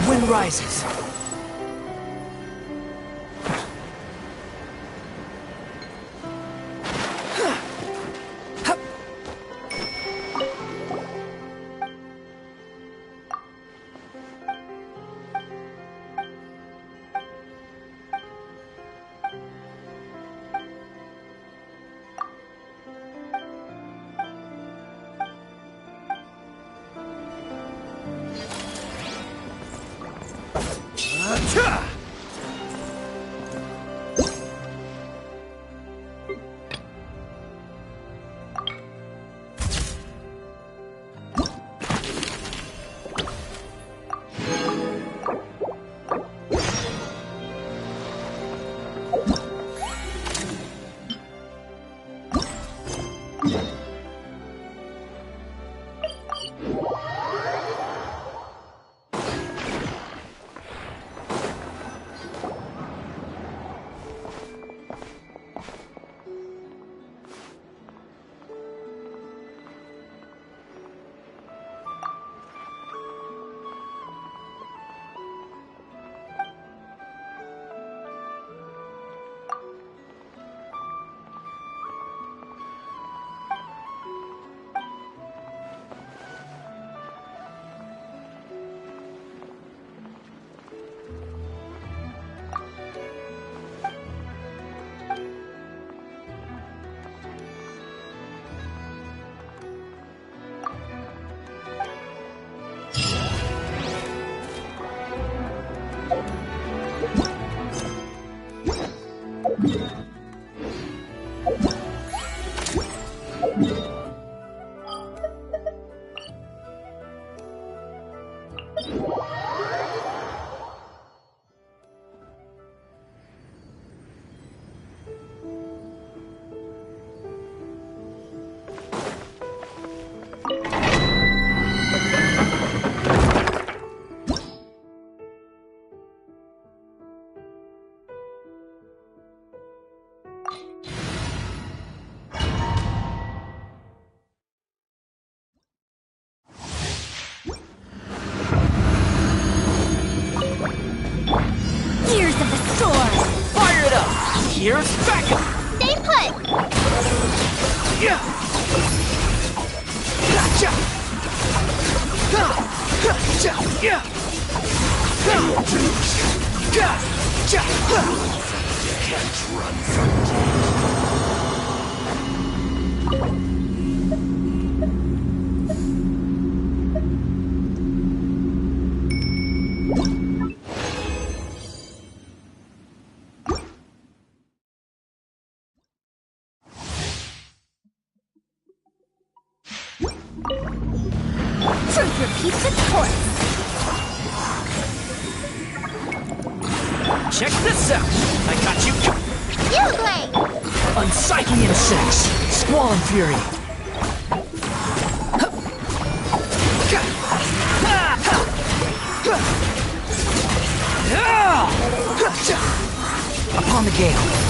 Wind rises. here's backup! Stay put! Yeah! Gotcha! Gotcha! Yeah! Gotcha! Can't run from Truth repeats its course. Check this out! I got you! You, Blade! Unsightly insects! Squall and fury! Upon the gale!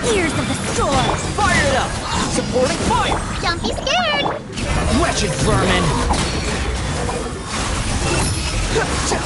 Ears of the storm! Fire it up! Supporting fire! Don't be scared! Wretched vermin! Gotcha!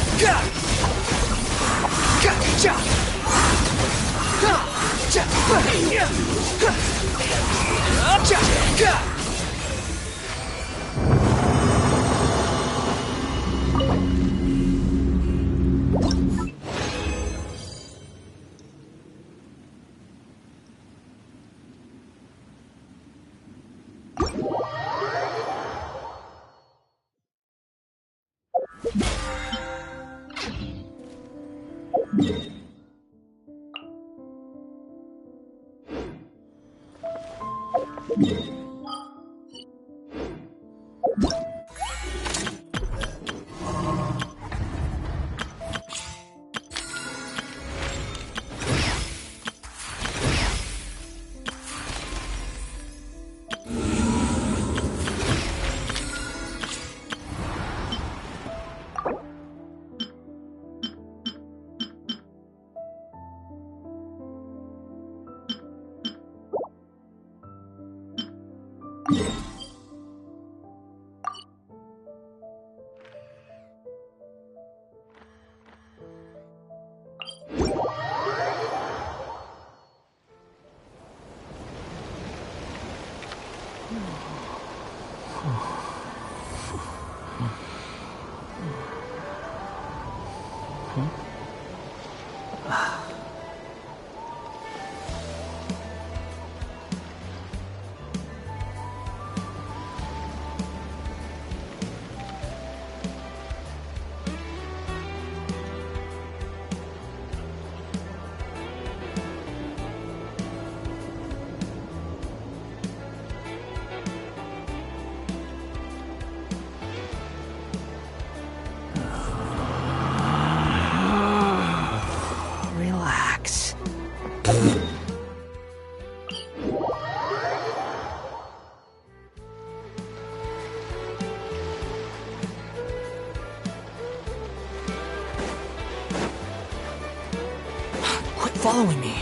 Relax. Quit following me.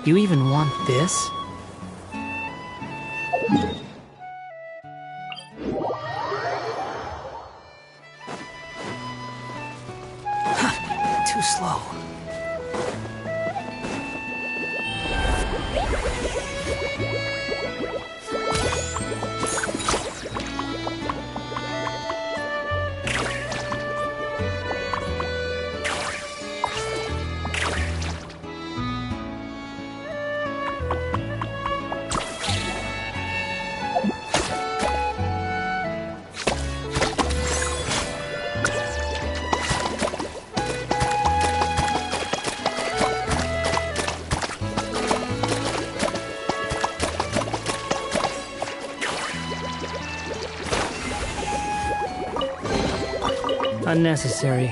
You even want this? Too slow. Unnecessary.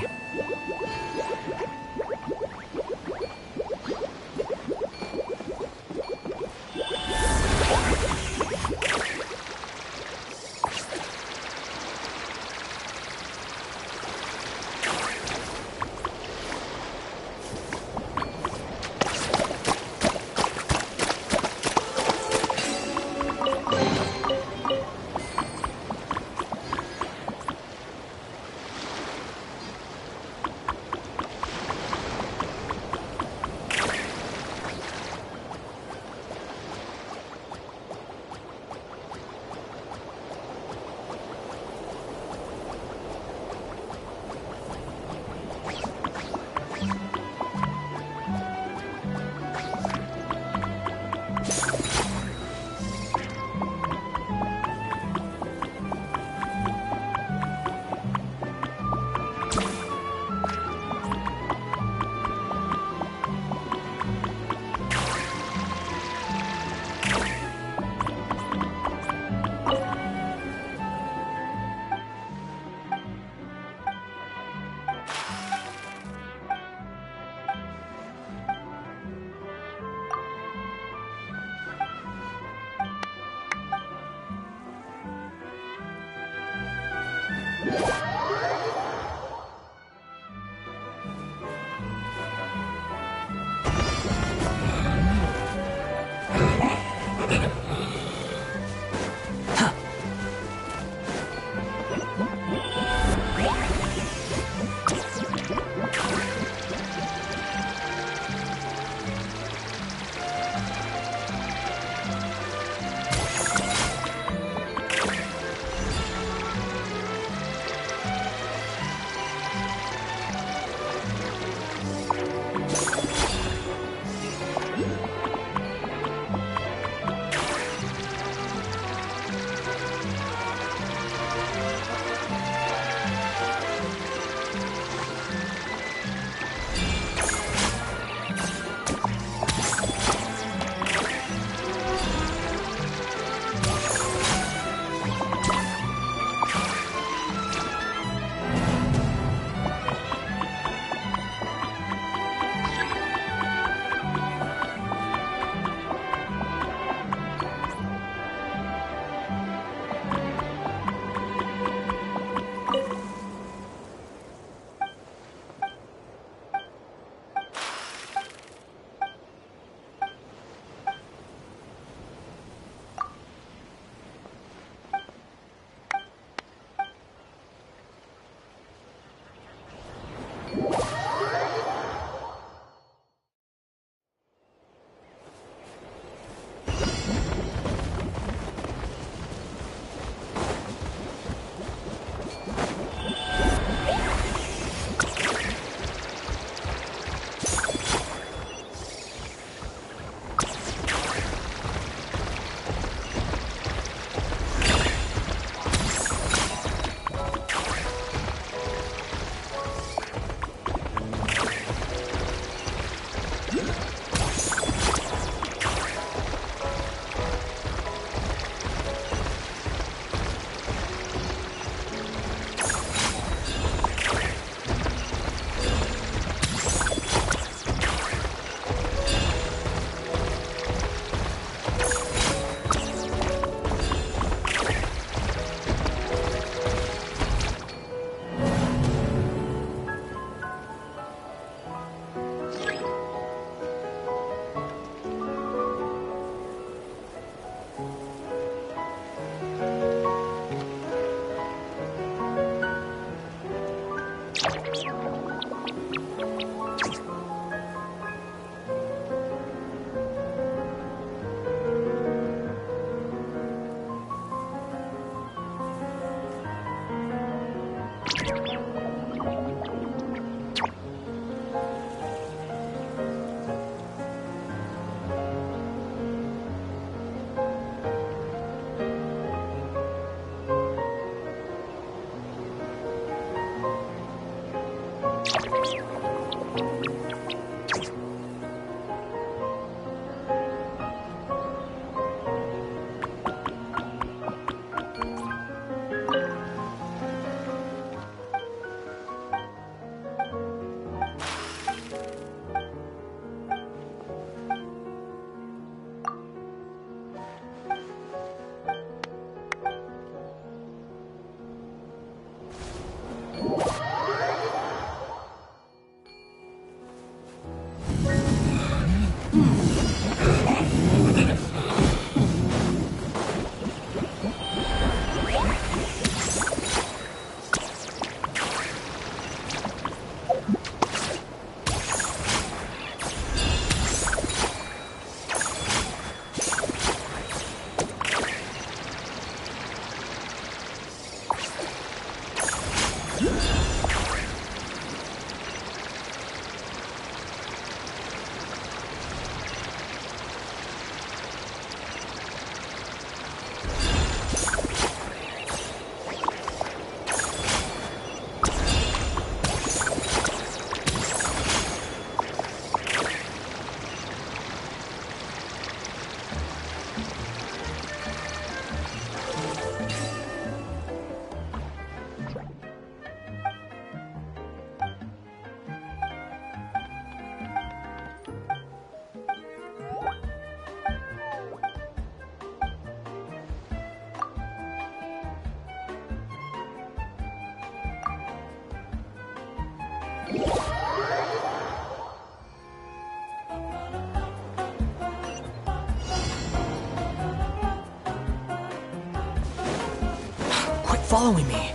Quit following me.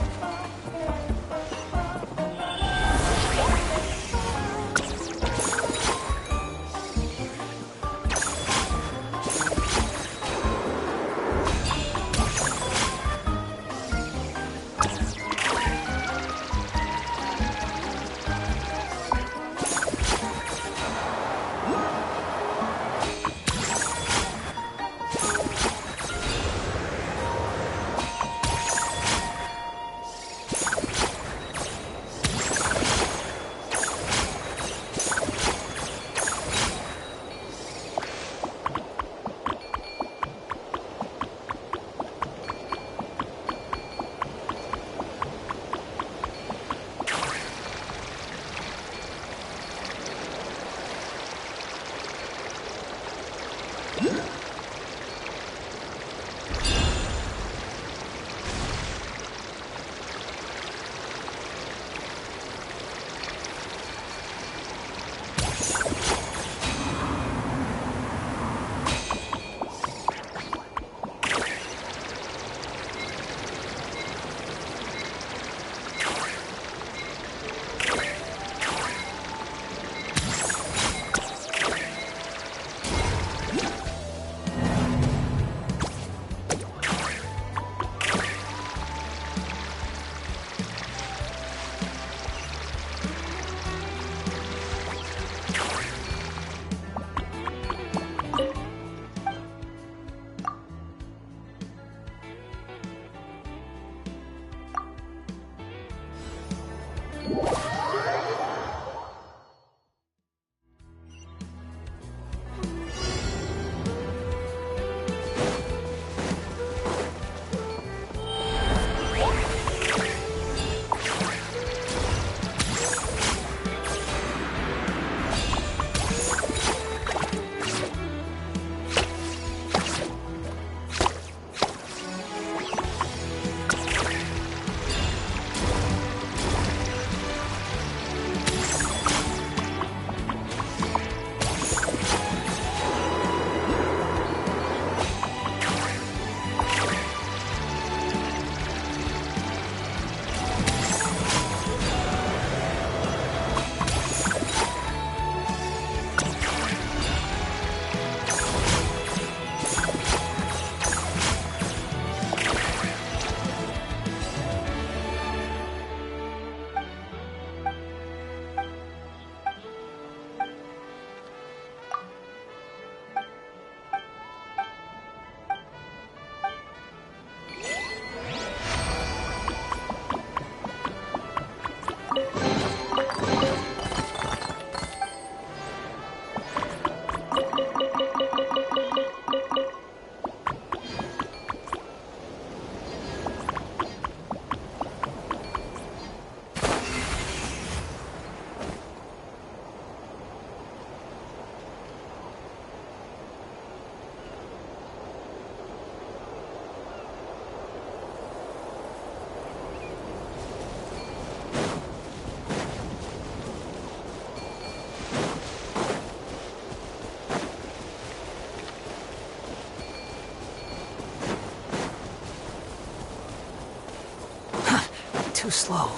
Too slow.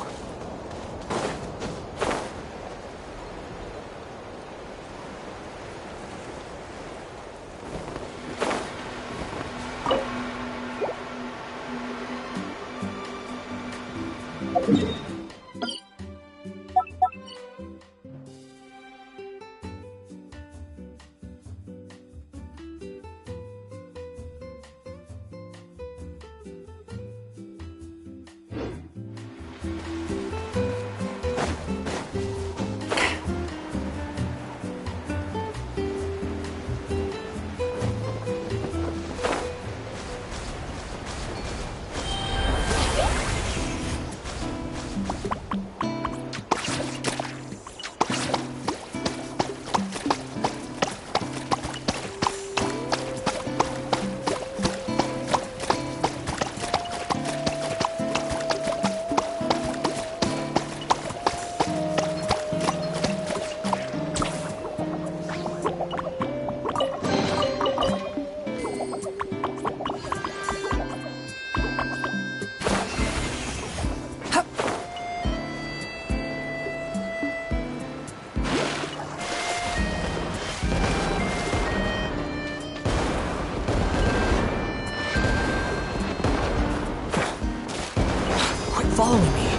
Following me.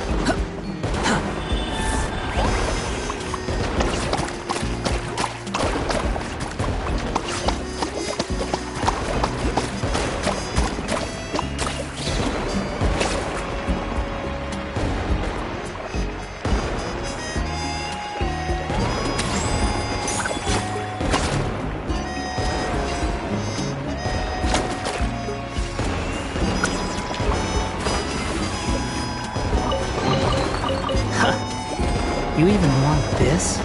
You even want this?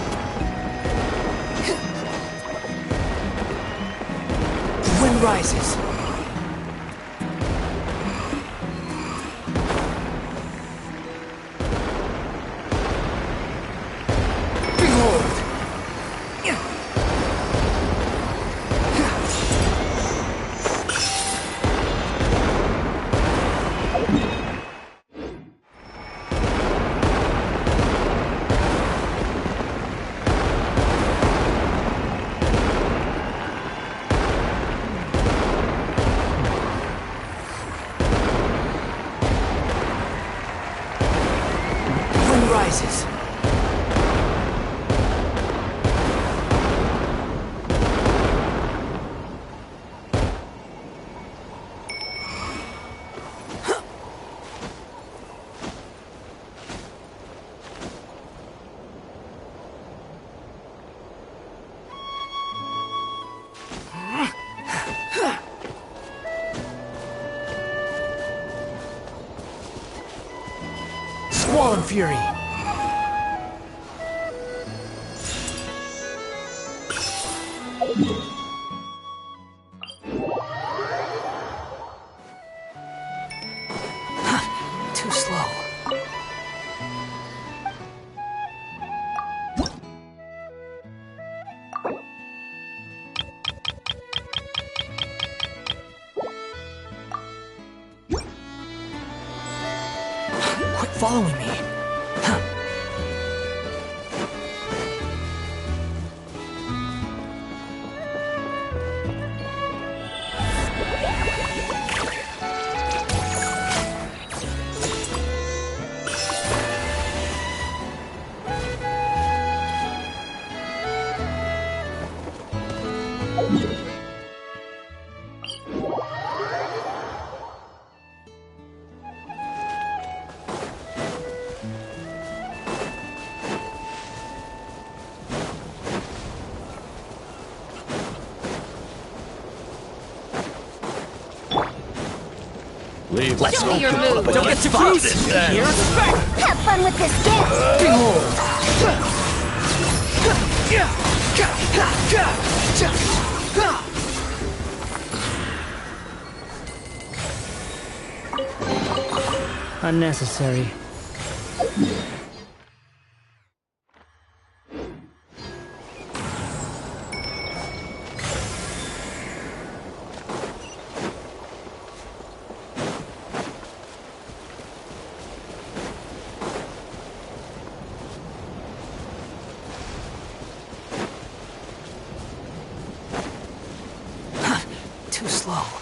The wind rises. Behold! Rises. Squall Fury. Too slow. Quit following me. Let's go. Your move. Don't get to through this then. Have fun with this gift. Behold. Unnecessary. slow.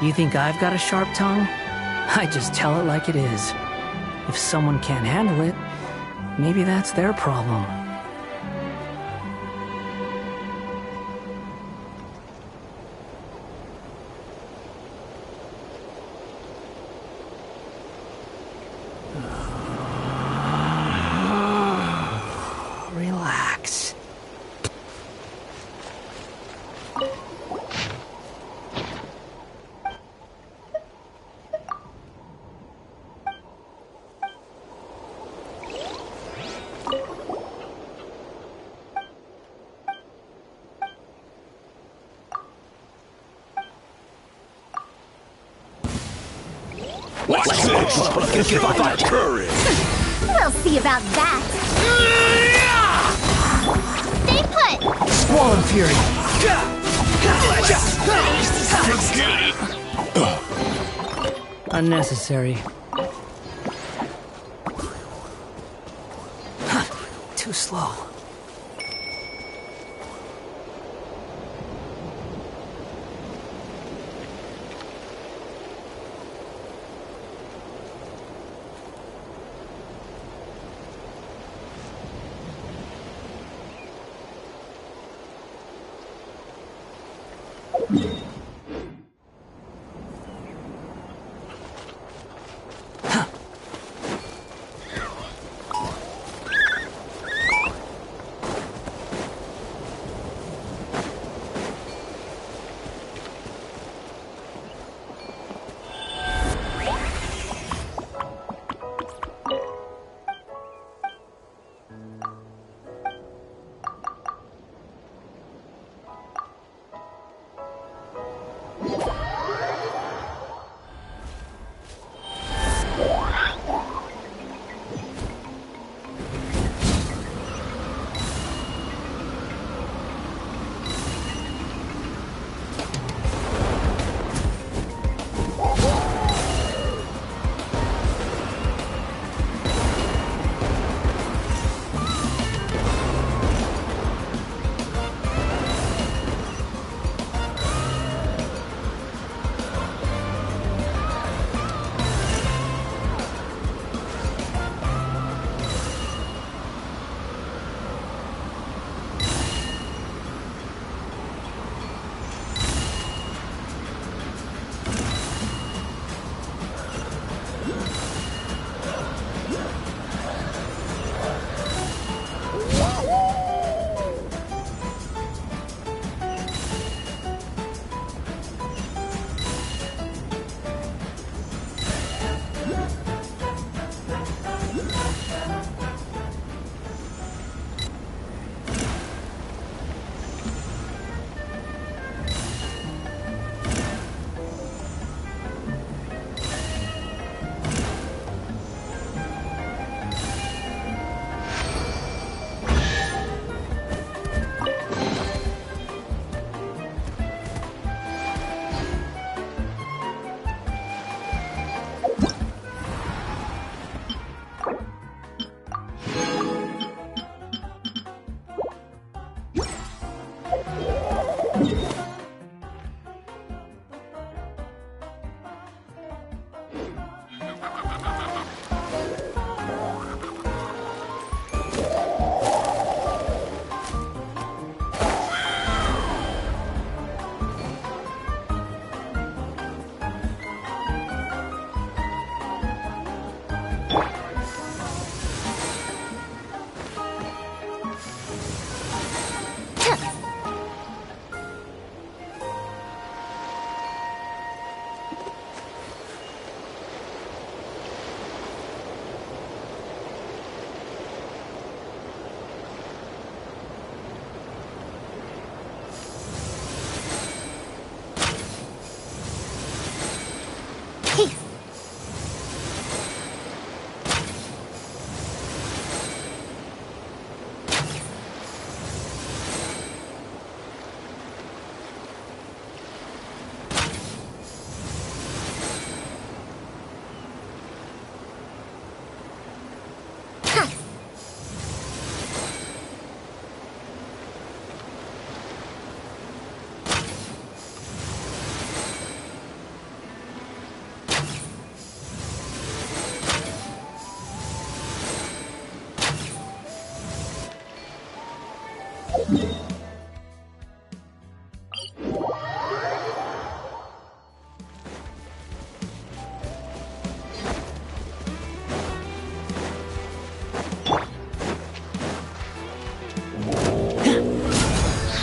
You think I've got a sharp tongue? I just tell it like it is. If someone can't handle it, maybe that's their problem. Relax. What's this? Give my courage! We'll see about that. Stay put! Swollen Fury! Unnecessary. Too slow.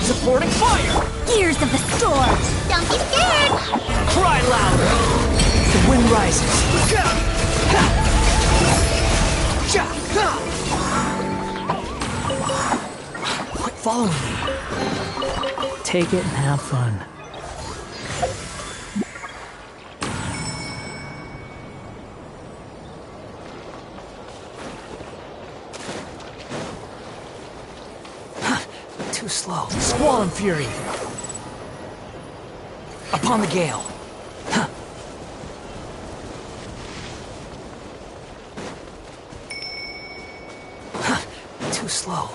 Supporting fire! Gears of the storm! Don't be scared! Cry louder! The wind rises. Quit following me. Take it and have fun. Too slow. Squall and fury. Upon the gale. Too slow.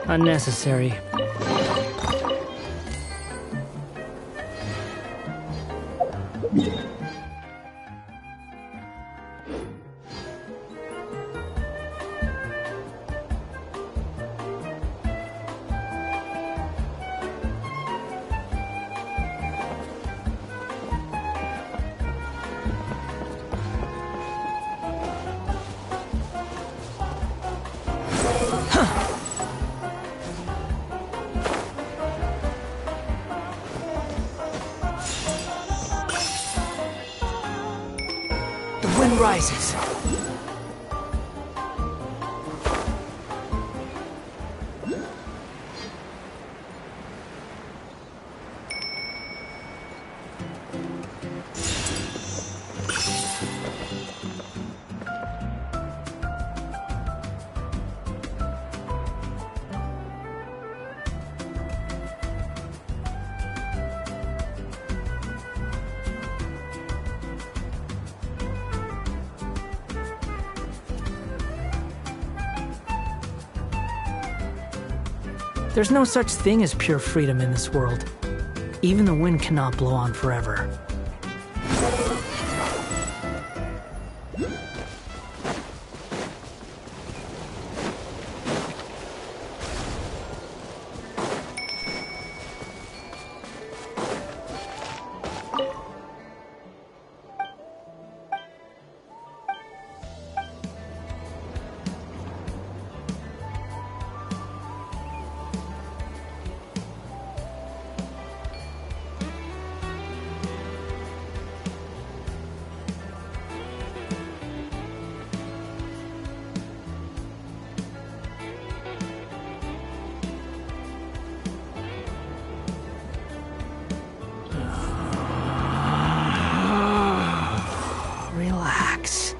Unnecessary. The wind rises. There's no such thing as pure freedom in this world. Even the wind cannot blow on forever. Relax.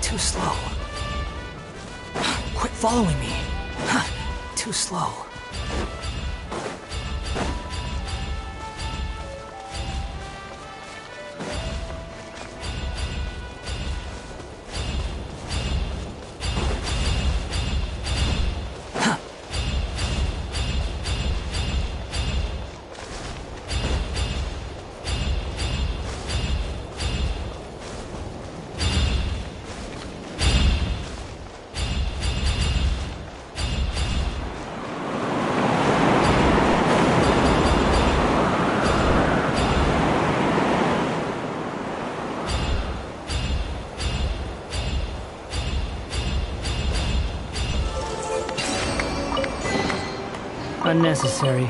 Too slow. Quit following me. Too slow. Unnecessary.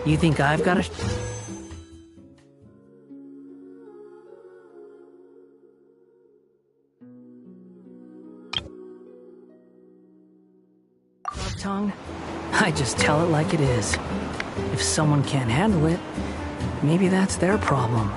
You think I've got a... tongue? I just tell it like it is. If someone can't handle it, maybe that's their problem.